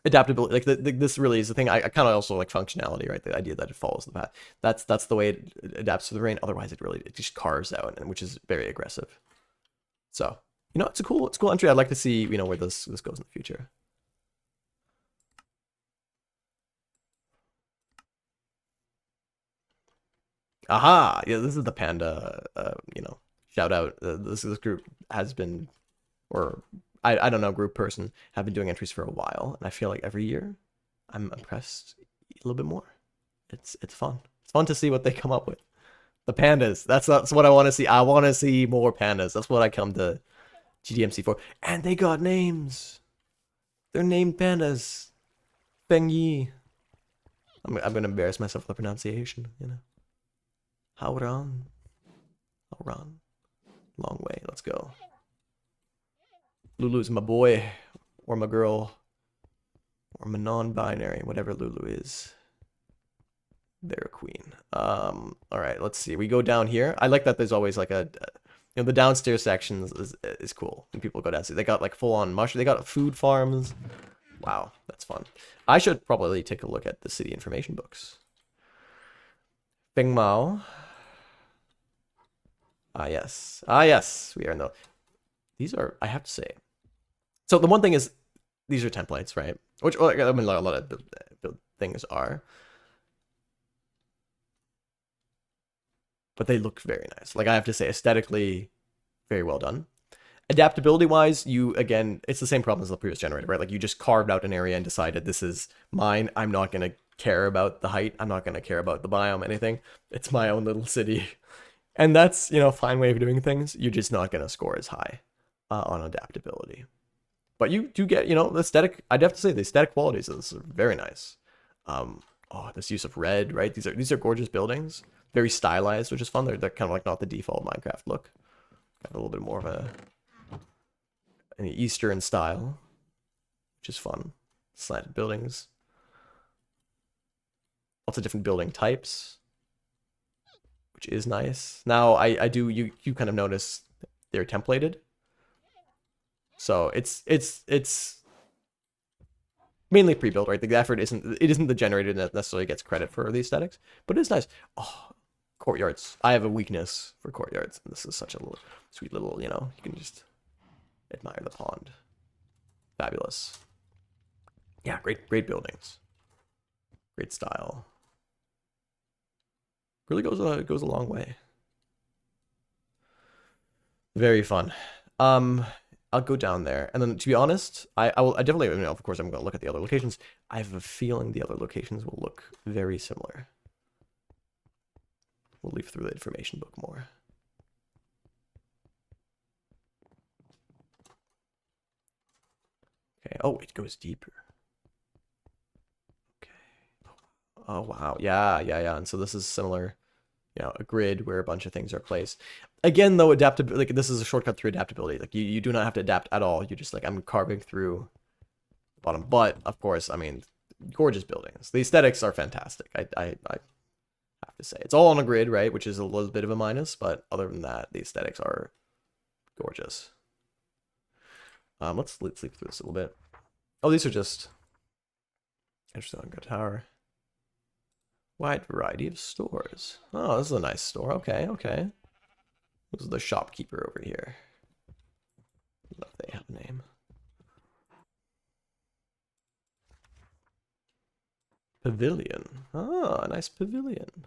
Adaptability, like this really is the thing. I kind of also like functionality, right? The idea that it follows the path. That's the way it adapts to the rain. Otherwise, it just carves out, and which is very aggressive. So it's a cool entry. I'd like to see where this goes in the future. Aha! Yeah, this is the panda. Shout out. This group has been, or I don't know, group person have been doing entries for a while, and I feel like every year I'm impressed a little bit more. It's fun. It's fun to see what they come up with. The pandas. That's what I want to see. I want to see more pandas. That's what I come to GDMC for. And they got names. They're named pandas. Feng Yi. I'm gonna embarrass myself with the pronunciation. Howran. Howran. Long way. Let's go. Lulu's my boy, or my girl, or my non-binary, whatever Lulu is. They're a queen. All right, let's see. We go down here. I like that there's always like the downstairs sections is cool. When people go downstairs, they got like full-on mush. They got food farms. Wow, that's fun. I should probably take a look at the city information books. Bing Mao. Ah, yes. Ah, yes. We are in the... These are, I have to say. So the one thing is, these are templates, right? Which, I mean, a lot of things are. But they look very nice. Like, I have to say, aesthetically, Very well done. Adaptability wise, you again, it's the same problem as the previous generator, right? Like you just carved out an area and decided this is mine. I'm not gonna care about the height. I'm not gonna care about the biome, anything. It's my own little city, and that's a fine way of doing things. You're just not gonna score as high on adaptability, but you do get the aesthetic. I'd have to say the aesthetic qualities of this are very nice. Oh, this use of red, right? These are gorgeous buildings, very stylized, which is fun. They're kind of like not the default Minecraft look. Got a little bit more of an Eastern style, which is fun. Slanted buildings. Lots of different building types, which is nice. Now, I do, you kind of notice they're templated. So it's mainly pre-built, right? The effort isn't the generator that necessarily gets credit for the aesthetics, but it's nice. Oh, courtyards. I have a weakness for courtyards, and this is such a little, sweet little, you can just admire the pond. Fabulous. Yeah, great buildings. Great style. Really goes a long way. Very fun. I'll go down there, and then to be honest, I definitely, of course I'm going to look at the other locations. I have a feeling the other locations will look very similar. We'll leaf through the information book more. Okay. Oh, it goes deeper. Okay. Oh wow. Yeah. And so this is similar. A grid where a bunch of things are placed. Again, though, adaptability, like this is a shortcut through adaptability. Like you do not have to adapt at all. You just I'm carving through the bottom. But of course, I mean, gorgeous buildings. The aesthetics are fantastic. I have to say, it's all on a grid, right? Which is a little bit of a minus, but other than that, the aesthetics are gorgeous. Let's sleep through this a little bit. Oh, these are just interesting on Good Tower. Wide variety of stores. Oh, this is a nice store. Okay. This is the shopkeeper over here. I don't know if they have a name. Pavilion. Oh, a nice pavilion.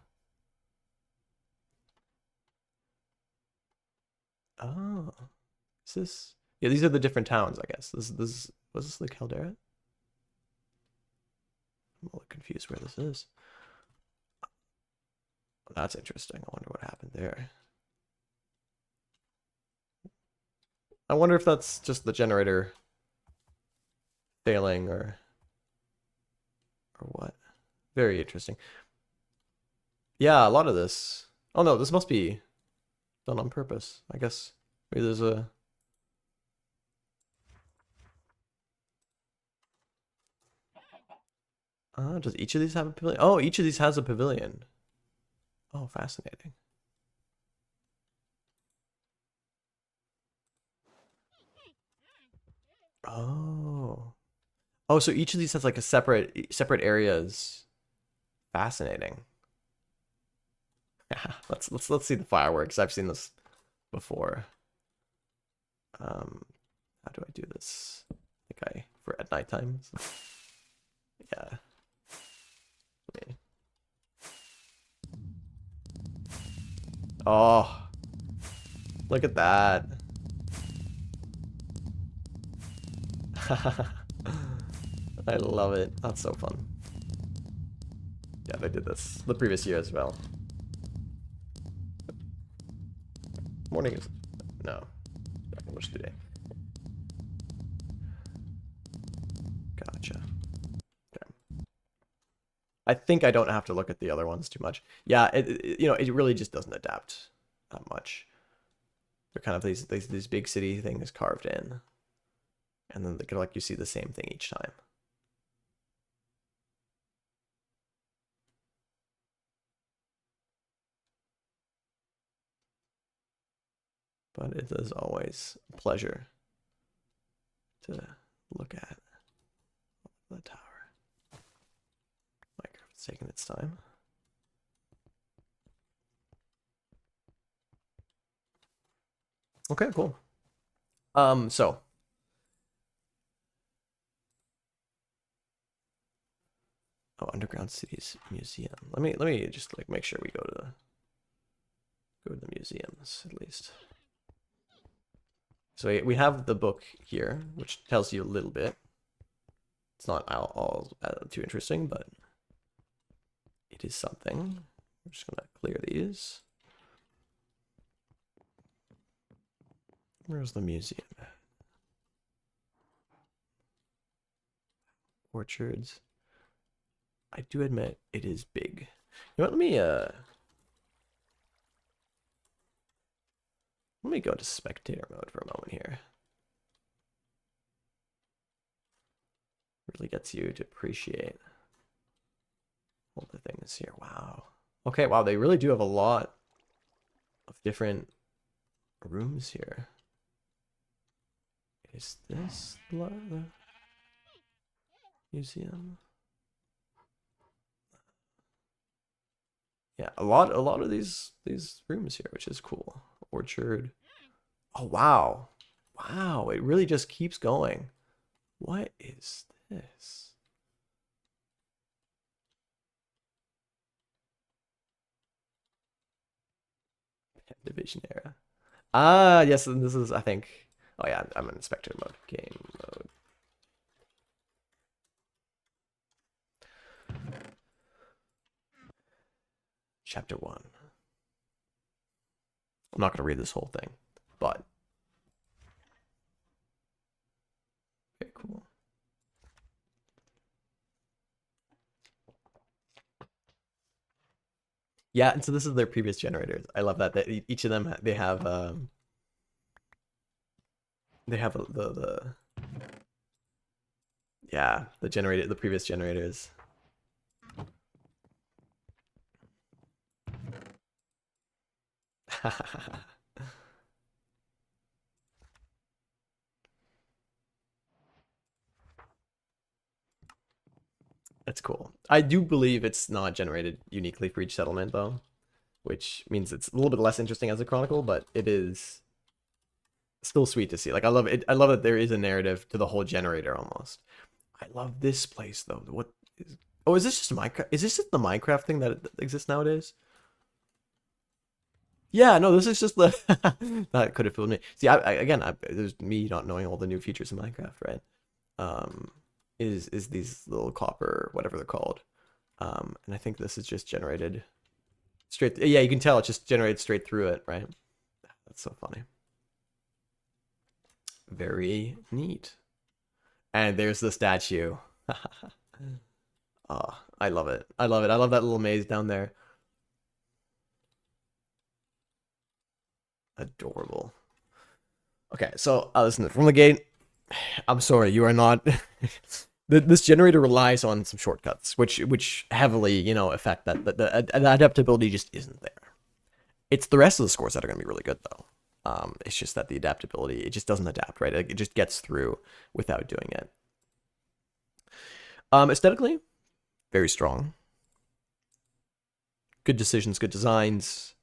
Oh. Is this... Yeah, these are the different towns, I guess. Was this the Caldera? I'm a little confused where this is. Oh, that's interesting. I wonder what happened there. I wonder if that's just the generator failing or what. Very interesting. Yeah, a lot of this. Oh no, this must be done on purpose. I guess maybe there's a... does each of these have a pavilion? Oh, each of these has a pavilion. Oh, fascinating. Oh. Oh, so each of these has like a separate areas. Fascinating. Yeah, let's see the fireworks. I've seen this before. How do I do this? I think for at nighttime. So, yeah. Okay. Oh, look at that. I love it. That's so fun. Yeah, they did this the previous year as well. Morning is... No. English today. Gotcha. Okay. I think I don't have to look at the other ones too much. Yeah, it really just doesn't adapt that much. They're kind of these big city things carved in. And then like you see the same thing each time. But it is always a pleasure to look at the tower. Minecraft's taking its time. Okay, cool. So oh, Underground Cities Museum. Let me just like make sure we go to the museums at least. So we have the book here, which tells you a little bit. It's not all too interesting, but it is something. I'm just gonna clear these. Where's the museum? Orchards. I do admit it is big. You know what, let me go to spectator mode for a moment here. Really gets you to appreciate all the things here. Wow. Okay, wow, they really do have a lot of different rooms here. Is this the museum? Yeah, a lot of these rooms here, which is cool. Orchard. Oh wow. Wow, it really just keeps going. What is this? Division era. Ah, yes, and this is, I think. Oh yeah, I'm in spectator mode. Game mode. Chapter 1. I'm not going to read this whole thing, but very cool. Yeah, and so this is their previous generators. I love that each of them they have the yeah, the previous generators. That's cool. I do believe it's not generated uniquely for each settlement though, which means it's a little bit less interesting as a chronicle, but it is still sweet to see. Like I love it. I love that there is a narrative to the whole generator almost. I love this place though. What is? Oh, is this just Minecraft? Is this just the Minecraft thing that exists nowadays? Yeah, no, this is just the that could have fooled me. See, there's me not knowing all the new features in Minecraft, right? Um, is these little copper, whatever they're called, and I think this is just generated straight. Yeah, you can tell it's just generated straight through it, right? That's so funny. Very neat. And there's the statue. Oh, I love it. I love it. I love that little maze down there. Adorable. Okay, so listen, from the gate, I'm sorry, you are not. This generator relies on some shortcuts, which heavily, affect that. The adaptability just isn't there. It's the rest of the scores that are going to be really good, though. It's just that the adaptability, it just doesn't adapt, right? It just gets through without doing it. Aesthetically, very strong. Good decisions, good designs.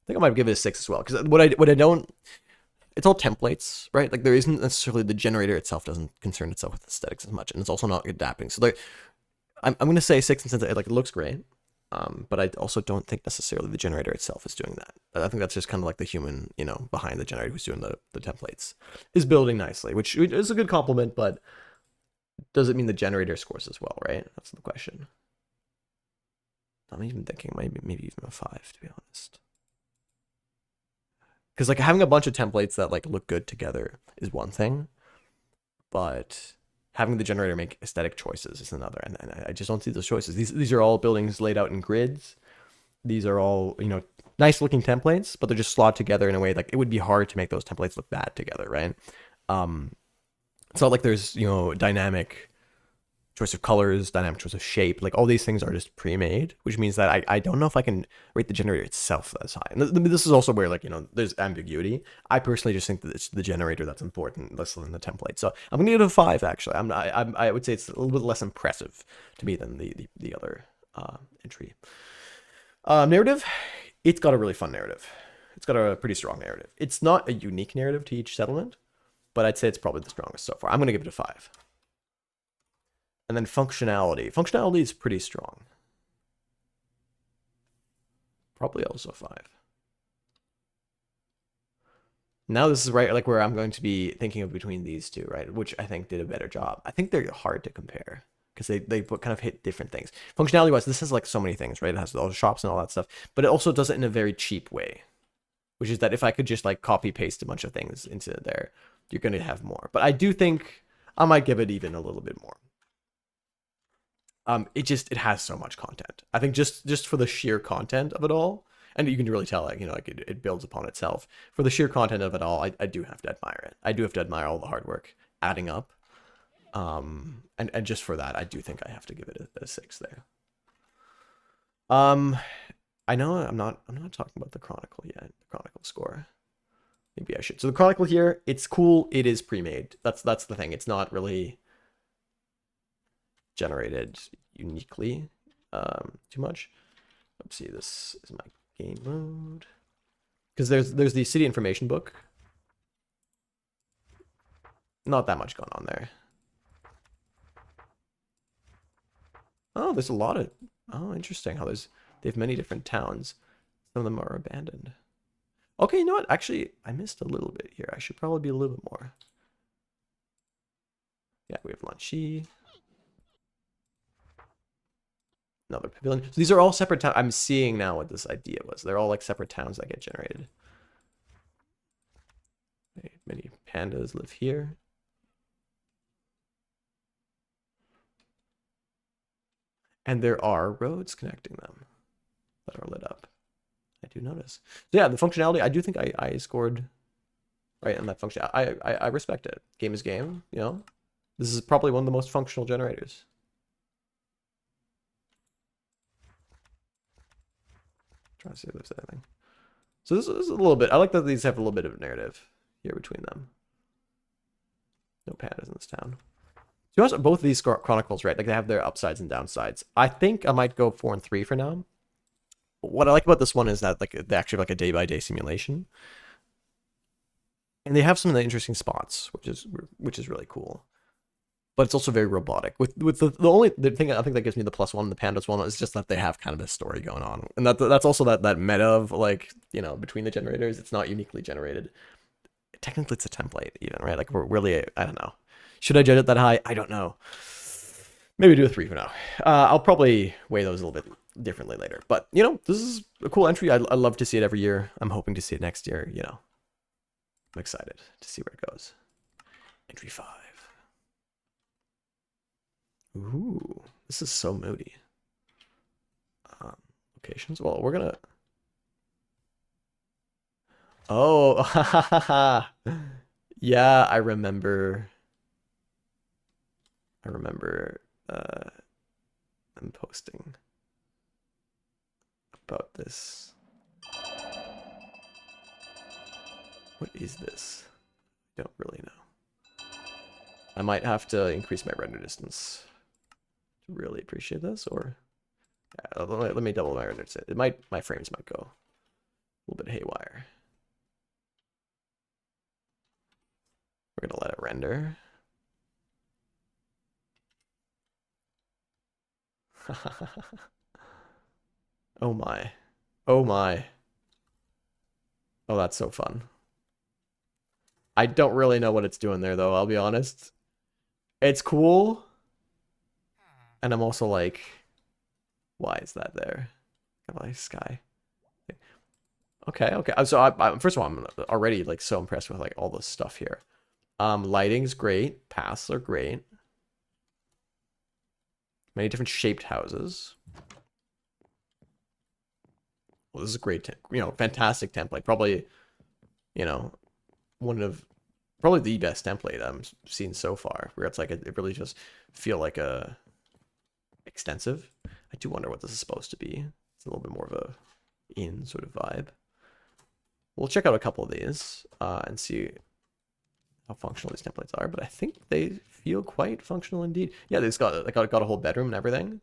I think I might give it a 6 as well, because what I don't, it's all templates, right? Like there isn't necessarily the generator itself doesn't concern itself with aesthetics as much, and it's also not adapting. So like, I'm gonna say 6 in the sense that it looks great, but I also don't think necessarily the generator itself is doing that. I think that's just kind of like the human, behind the generator who's doing the templates is building nicely, which is a good compliment, but does it mean the generator scores as well, right? That's the question. I'm even thinking maybe even a 5, to be honest. Because like having a bunch of templates that like look good together is one thing, but having the generator make aesthetic choices is another. And I just don't see those choices. These are all buildings laid out in grids. These are all nice looking templates, but they're just slotted together in a way like it would be hard to make those templates look bad together, right? It's not like there's dynamic choice of colors, dynamic choice of shape. Like all these things are just pre-made, which means that I don't know if I can rate the generator itself as high. And this is also where like there's ambiguity. I personally just think that it's the generator that's important, less than the template. So I'm gonna give it a 5 actually. I would say it's a little bit less impressive to me than the other entry. Narrative, it's got a really fun narrative. It's got a pretty strong narrative. It's not a unique narrative to each settlement, but I'd say it's probably the strongest so far. I'm gonna give it a 5. And then functionality. Functionality is pretty strong. Probably also 5. Now this is right like where I'm going to be thinking of between these two, right? Which I think did a better job. I think they're hard to compare because they kind of hit different things. Functionality wise, this has like so many things, right? It has all the shops and all that stuff, but it also does it in a very cheap way, which is that if I could just like copy paste a bunch of things into there, you're going to have more. But I do think I might give it even a little bit more. It has so much content. I think just for the sheer content of it all, and you can really tell, like, like it builds upon itself. For the sheer content of it all, I do have to admire it. I do have to admire all the hard work adding up. And just for that, I do think I have to give it a 6 there. I know I'm not talking about the Chronicle yet. The Chronicle score. Maybe I should. So the Chronicle here, it's cool. It is pre-made. That's the thing. It's not really generated uniquely too much. Let's see. This is my game mode. Because there's the city information book. Not that much going on there. Oh, there's a lot of... Oh, interesting how they have many different towns. Some of them are abandoned. Okay, you know what? Actually, I missed a little bit here. I should probably be a little bit more. Yeah, we have Lanchi. Another pavilion. So these are all separate towns. I'm seeing now what this idea was. They're all like separate towns that get generated. Okay, many pandas live here. And there are roads connecting them that are lit up. I do notice. So yeah, the functionality, I do think I scored right on that function. I respect it. Game is game, This is probably one of the most functional generators. Trying to see if there's anything. So this is a little bit, I like that these have a little bit of a narrative here between them. No pandas in this town. To be honest, both of these chronicles, right? Like they have their upsides and downsides. I think I might go 4 and 3 for now. What I like about this one is that like they actually have like a day-by-day simulation, and they have some of the interesting spots, which is really cool. But it's also very robotic. With the thing I think that gives me the +1 the pandas one is just that they have kind of a story going on, and that's also that meta of like between the generators, it's not uniquely generated. Technically, it's a template even, right? Like we're really, I don't know. Should I judge it that high? I don't know. Maybe do a 3 for now. I'll probably weigh those a little bit differently later. But, this is a cool entry. I love to see it every year. I'm hoping to see it next year, I'm excited to see where it goes. Entry 5. Ooh, this is so moody. Locations. Well, we're going to... Oh, yeah, I remember I'm posting about this. What is this? I don't really know. I might have to increase my render distance to really appreciate this, or yeah, let me double my render distance. My frames might go a little bit haywire. We're gonna let it render. Oh my. Oh my. Oh, that's so fun. I don't really know what it's doing there, though, I'll be honest. It's cool. And I'm also like, why is that there? Kind of like sky. Okay. So first of all, I'm already like so impressed with like all this stuff here. Lighting's great. Paths are great. Many different shaped houses. Well, this is a great, fantastic template. Probably, probably the best template I've seen so far. Where it's like it really just feel like a extensive. I do wonder what this is supposed to be. It's a little bit more of a in sort of vibe. We'll check out a couple of these and see how functional these templates are, but I think they feel quite functional indeed. Yeah, they've got a whole bedroom and everything.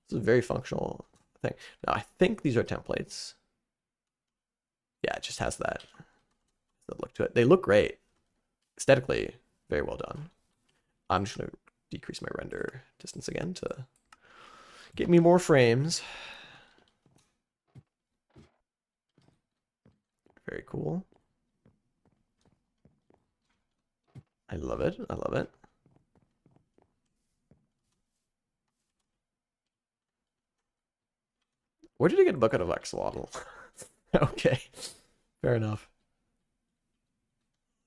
It's a very functional thing. Now, I think these are templates. Yeah, it just has that look to it. They look great. Aesthetically, very well done. I'm just going to decrease my render distance again to get me more frames. Very cool. I love it. I love it. Where did you get a bucket of axolotl? Okay, fair enough.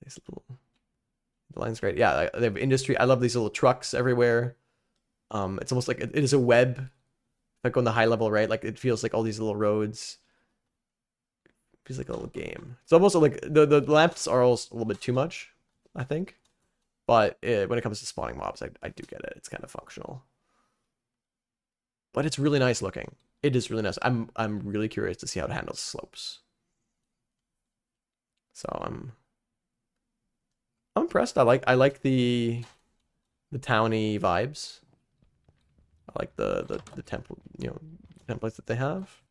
These little the line's great. Yeah, they have industry. I love these little trucks everywhere. It's almost like it is a web. Like on the high level, right? Like it feels like all these little roads. It feels like a little game. It's almost like the lamps are almost a little bit too much, I think. But when it comes to spawning mobs, I do get it. It's kind of functional. But it's really nice looking. It is really nice. I'm really curious to see how it handles slopes. So I'm impressed. I like the towny vibes. I like the temple, templates that they have.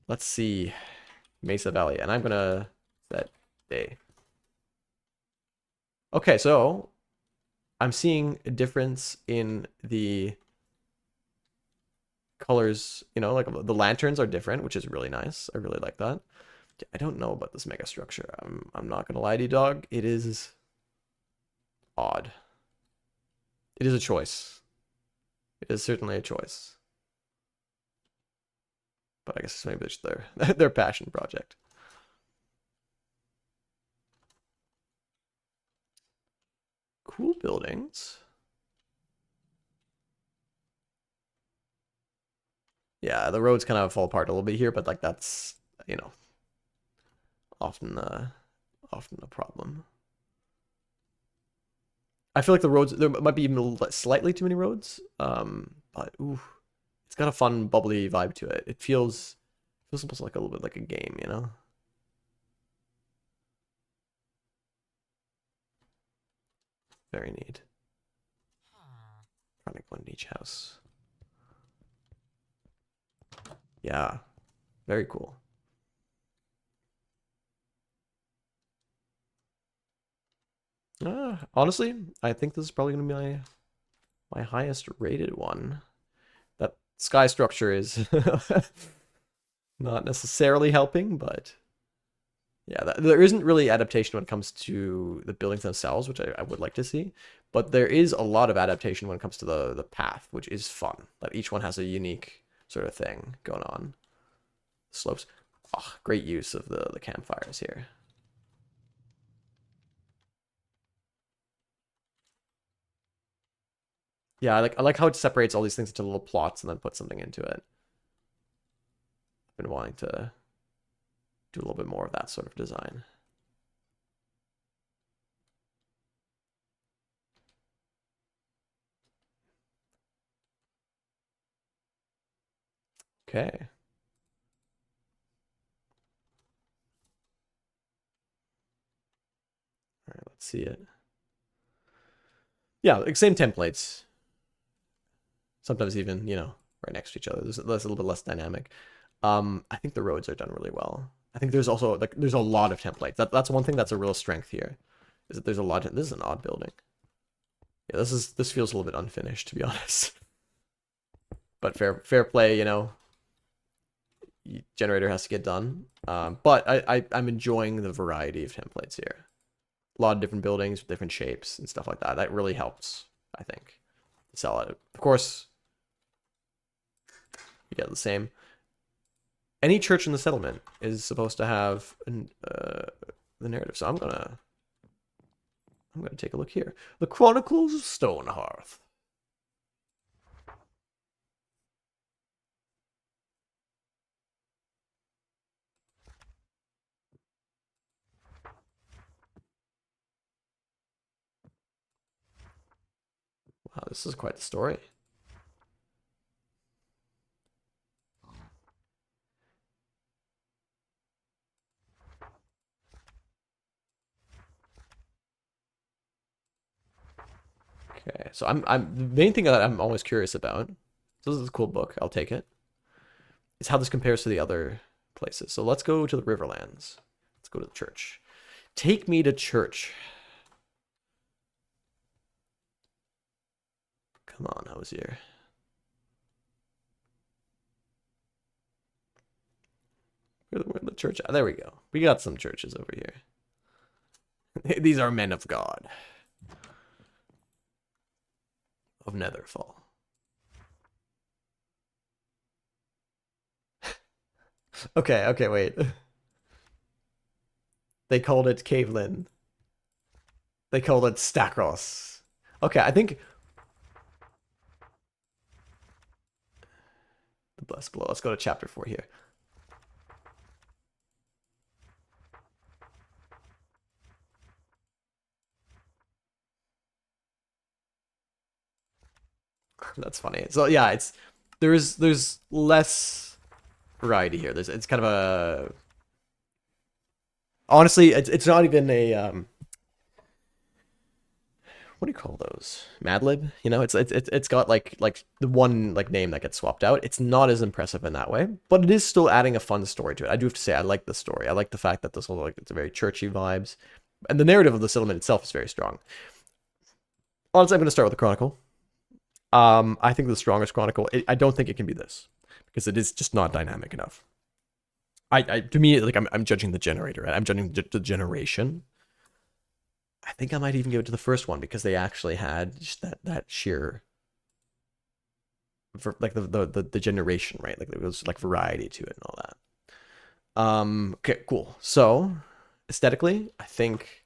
Let's see. Mesa Valley, and I'm gonna set day. Okay, so I'm seeing a difference in the colors, like the lanterns are different, which is really nice. I really like that. I don't know about this mega structure. I'm not gonna lie to you, dog. It is odd. It is a choice. It is certainly a choice. But I guess maybe it's their passion project. Cool buildings. Yeah, the roads kind of fall apart a little bit here, but like that's, often often a problem. I feel like the roads, there might be even slightly too many roads. But ooh, it's got a fun bubbly vibe to it. It feels almost like a little bit like a game, Very neat. Chronic one in each house. Yeah, very cool. Honestly, I think this is probably gonna be my highest rated one. That sky structure is not necessarily helping, but yeah, there isn't really adaptation when it comes to the buildings themselves, which I would like to see. But there is a lot of adaptation when it comes to the path, which is fun. That each one has a unique sort of thing going on. Slopes. Oh, great use of the campfires here. Yeah, I like how it separates all these things into little plots and then puts something into it. I've been wanting to do a little bit more of that sort of design. Okay. All right, let's see it. Yeah, like same templates. Sometimes even, right next to each other. There's a little bit less dynamic. I think the roads are done really well. I think there's also like there's a lot of templates. That's one thing that's a real strength here, is that there's a lot. This is an odd building. Yeah, this feels a little bit unfinished, to be honest. But fair play, generator has to get done. But I'm enjoying the variety of templates here. A lot of different buildings with different shapes and stuff like that. That really helps, I think, sell it. Of course, you get the same. Any church in the settlement is supposed to have the narrative. So I'm gonna take a look here. The Chronicles of Stonehearth. Wow, this is quite the story. Okay, so I'm the main thing that I'm always curious about. So this is a cool book. I'll take it. Is how this compares to the other places. So let's go to the Riverlands. Let's go to the church. Take me to church. Come on, Hosier. Where the church? There we go. We got some churches over here. These are men of God. Of Netherfall. Okay, wait. They called it Cavelin. They called it Stakros. Okay, I think the blessed blow. Let's go to chapter 4 here. That's funny. So yeah, there's less variety here. It's kind of a honestly, it's not even a what do you call those? Mad Lib? You know, it's got like the one like name that gets swapped out. It's not as impressive in that way, but it is still adding a fun story to it. I do have to say I like the story. I like the fact that this whole like it's a very churchy vibes, and the narrative of the settlement itself is very strong. Honestly, I'm going to start with the Chronicle. I think the strongest Chronicle. I don't think it can be this because it is just not dynamic enough. I to me like I'm judging the generator. Right? I'm judging the generation. I think I might even give it to the first one because they actually had just that sheer for like the generation, right? Like there was like variety to it and all that. Okay, cool. So aesthetically, I think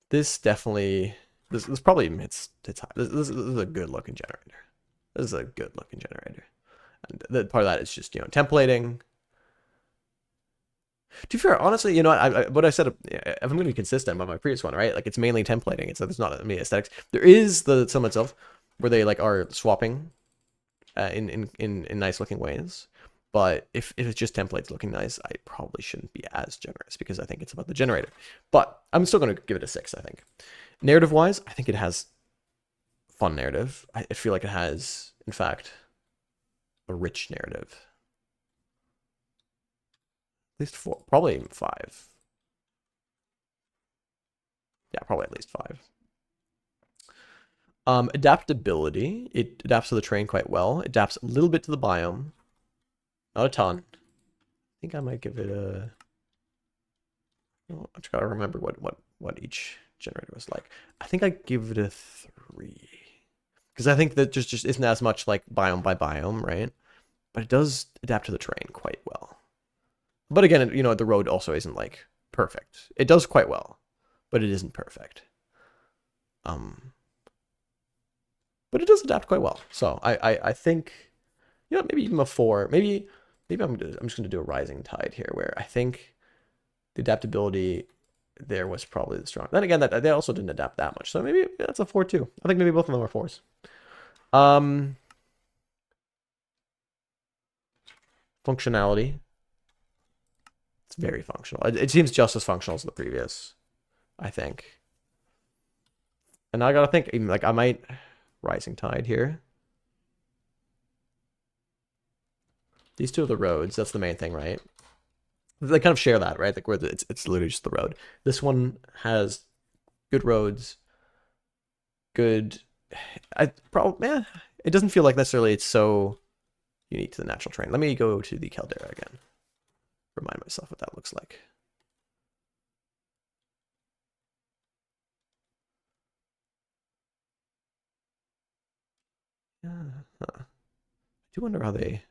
this definitely this probably hits high. This is a good looking generator. This is a good looking generator. And the part of that is just, you know, templating. To be fair, honestly, you know what I said, if I'm going to be consistent about my previous one, right? Like it's mainly templating. It's there's not any aesthetics. There is the summon itself where they like are swapping in nice looking ways. But if it's just templates looking nice, I probably shouldn't be as generous because I think it's about the generator. But I'm still going to give it a 6, I think. Narrative wise, I think it has fun narrative. I feel like it has, in fact, a rich narrative. At least 4, probably even 5. Yeah, probably at least 5. Adaptability. It adapts to the terrain quite well. It adapts a little bit to the biome. Not a ton. I think I might give it a... Oh, I just gotta remember what each generator was like. I think I give it a 3. Because I think that just isn't as much like biome by biome, right? But it does adapt to the terrain quite well. But again, you know, the road also isn't like perfect. It does quite well, but it isn't perfect. But it does adapt quite well. So I think, you know, maybe even a 4. Maybe I'm just gonna do a rising tide here, where I think the adaptability there was probably the strong. Then again, that they also didn't adapt that much, so maybe that's a 4 too. I think maybe both of them are 4s. Functionality. It's very functional. It seems just as functional as the previous, I think. And now I gotta think, even like I might rising tide here. These two are the roads. That's the main thing, right? They kind of share that, right? Like where it's literally just the road. This one has good roads, good. I probably it doesn't feel like necessarily it's so unique to the natural terrain. Let me go to the caldera again. Remind myself what that looks like. I do wonder how they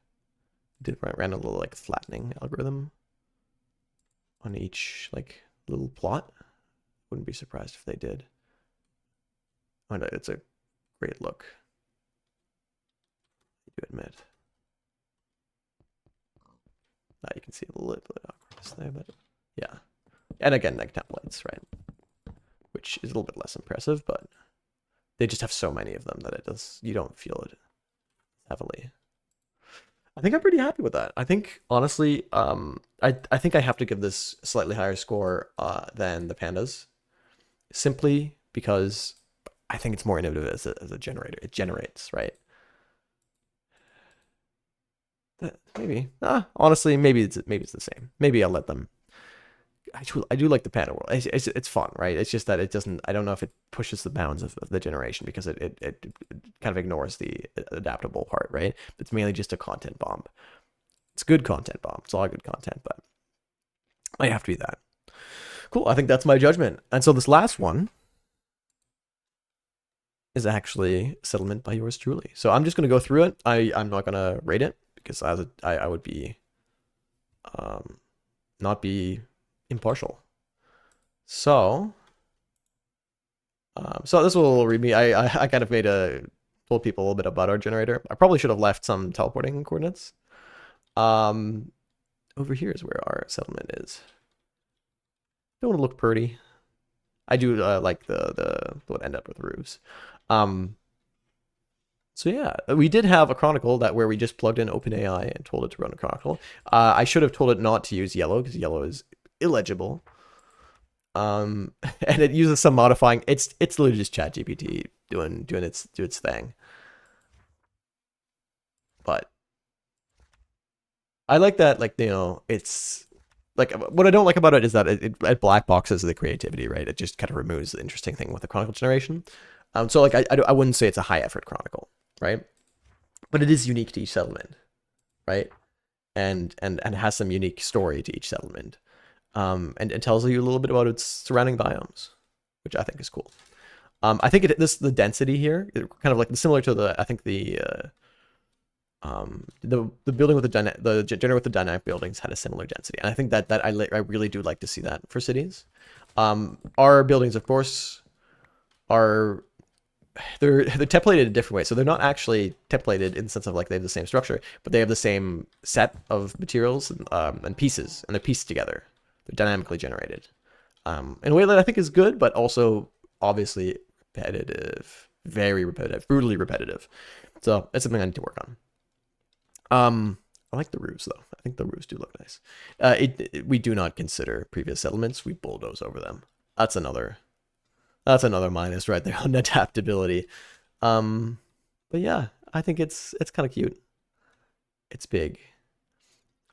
ran a little like flattening algorithm on each like little plot. Wouldn't be surprised if they did. Oh, no, it's a great look. I do admit. You can see a little bit of awkwardness there, but yeah. And again, like templates, right? Which is a little bit less impressive, but they just have so many of them that you don't feel it heavily. I think I'm pretty happy with that. I think honestly, I think I have to give this a slightly higher score than the pandas, simply because I think it's more innovative as a generator. It generates, right? Maybe. Honestly, maybe it's the same. Maybe I'll let them. I do like the panda world. It's fun, right? It's just that it doesn't. I don't know if it pushes the bounds of the generation because it kind of ignores the adaptable part, right? It's mainly just a content bomb. It's good content bomb. It's all good content, but I have to be that. Cool. I think that's my judgment. And so this last one is actually settlement by yours truly. So I'm just gonna go through it. I'm not gonna rate it because I would be not be impartial. So so this will read me. I kind of told people a little bit about our generator. I probably should have left some teleporting coordinates. Over here is where our settlement is. Don't want to look pretty. I do like the what end up with roofs. So yeah, we did have a chronicle that where we just plugged in OpenAI and told it to run a chronicle. I should have told it not to use yellow because yellow is illegible. And it uses some modifying. It's literally just ChatGPT doing its thing. But I like that, like, it's like what I don't like about it is that it black boxes the creativity, right? It just kind of removes the interesting thing with the chronicle generation. So like I wouldn't say it's a high effort chronicle, right? But it is unique to each settlement, right? And has some unique story to each settlement. And it tells you a little bit about its surrounding biomes, which I think is cool. I think the density here, kind of like similar to the building with the generator with the dynamic buildings had a similar density, and I think that I really do like to see that for cities. Our buildings, of course, they're templated a different way, so they're not actually templated in the sense of like they have the same structure, but they have the same set of materials and pieces, and they're pieced together. They're dynamically generated in a way that I think is good, but also obviously repetitive, very repetitive, brutally repetitive. So that's something I need to work on. I like the roofs though. I think the roofs do look nice. We do not consider previous settlements. We bulldoze over them. That's another minus right there on adaptability. But yeah, I think it's kind of cute. It's big.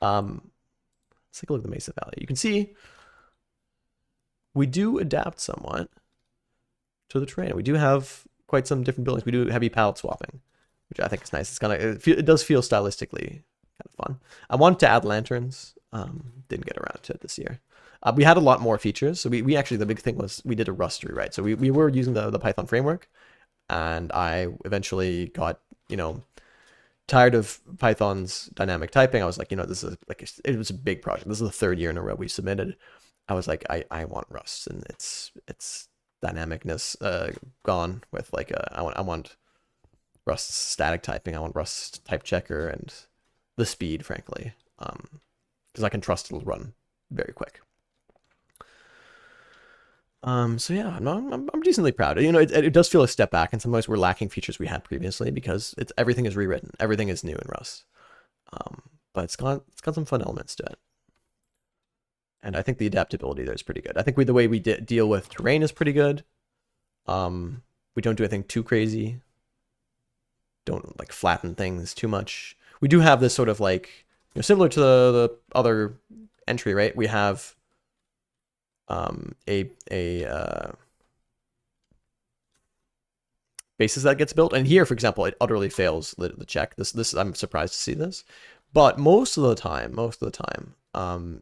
Let's take a look at the Mesa Valley. You can see we do adapt somewhat to the terrain. We do have quite some different buildings. We do heavy palette swapping, which I think is nice. It's kind of it does feel stylistically kind of fun. I wanted to add lanterns. Didn't get around to it this year. We had a lot more features. So we actually, the big thing was we did a Rust rewrite. So we were using the Python framework, and I eventually got, tired of Python's dynamic typing. I was like, this is like, it was a big project. This is the third year in a row we submitted. I was like, I want Rust and its dynamicness gone with like I want Rust's static typing. I want Rust type checker and the speed, frankly, because I can trust it'll run very quick. So yeah, I'm decently proud. It does feel a step back, and sometimes we're lacking features we had previously because everything is rewritten, everything is new in Rust. But it's got some fun elements to it, and I think the adaptability there is pretty good. I think the way we deal with terrain is pretty good. We don't do anything too crazy. Don't like flatten things too much. We do have this sort of like, similar to the other entry, right? We have basis that gets built, and here, for example, it utterly fails the check. This I'm surprised to see this, but most of the time,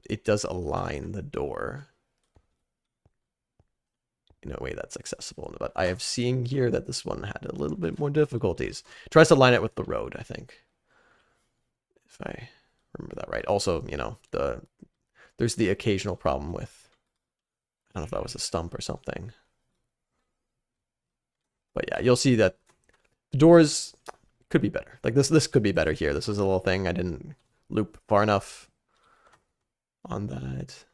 it does align the door in a way that's accessible. But I have seen here that this one had a little bit more difficulties. It tries to line it with the road, I think, if I remember that right. Also, there's the occasional problem with, I don't know if that was a stump or something. But yeah, you'll see that the doors could be better. Like this could be better here. This is a little thing I didn't loop far enough on that.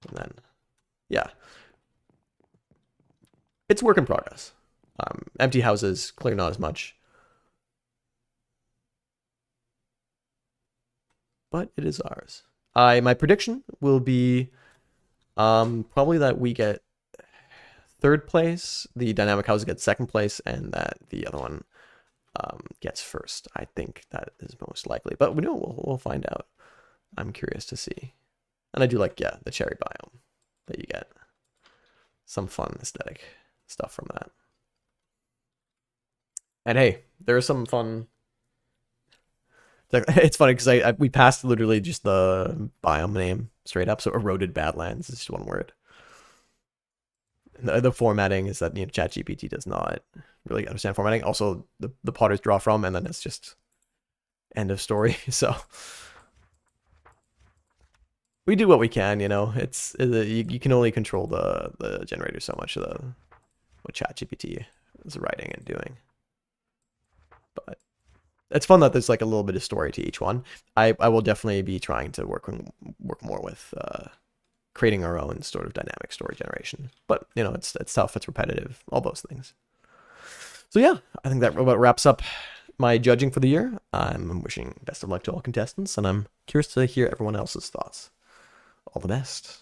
And then, yeah. It's work in progress. Empty houses, clearly not as much. But it is ours. My prediction will be probably that we get third place, the dynamic house gets second place, and that the other one gets first. I think that is most likely, but we'll find out. I'm curious to see. And I do like, the cherry biome that you get. Some fun aesthetic stuff from that. And hey, there's some fun. It's funny because we passed literally just the biome name straight up. So eroded badlands is just one word. The formatting is that ChatGPT does not really understand formatting. Also, the potters draw from, and then it's just end of story. So we do what we can. You can only control the generator so much of what ChatGPT is writing and doing. But it's fun that there's like a little bit of story to each one. I will definitely be trying to work more with creating our own sort of dynamic story generation. But it's tough, it's repetitive, all those things. So yeah, I think that about wraps up my judging for the year. I'm wishing best of luck to all contestants, and I'm curious to hear everyone else's thoughts. All the best.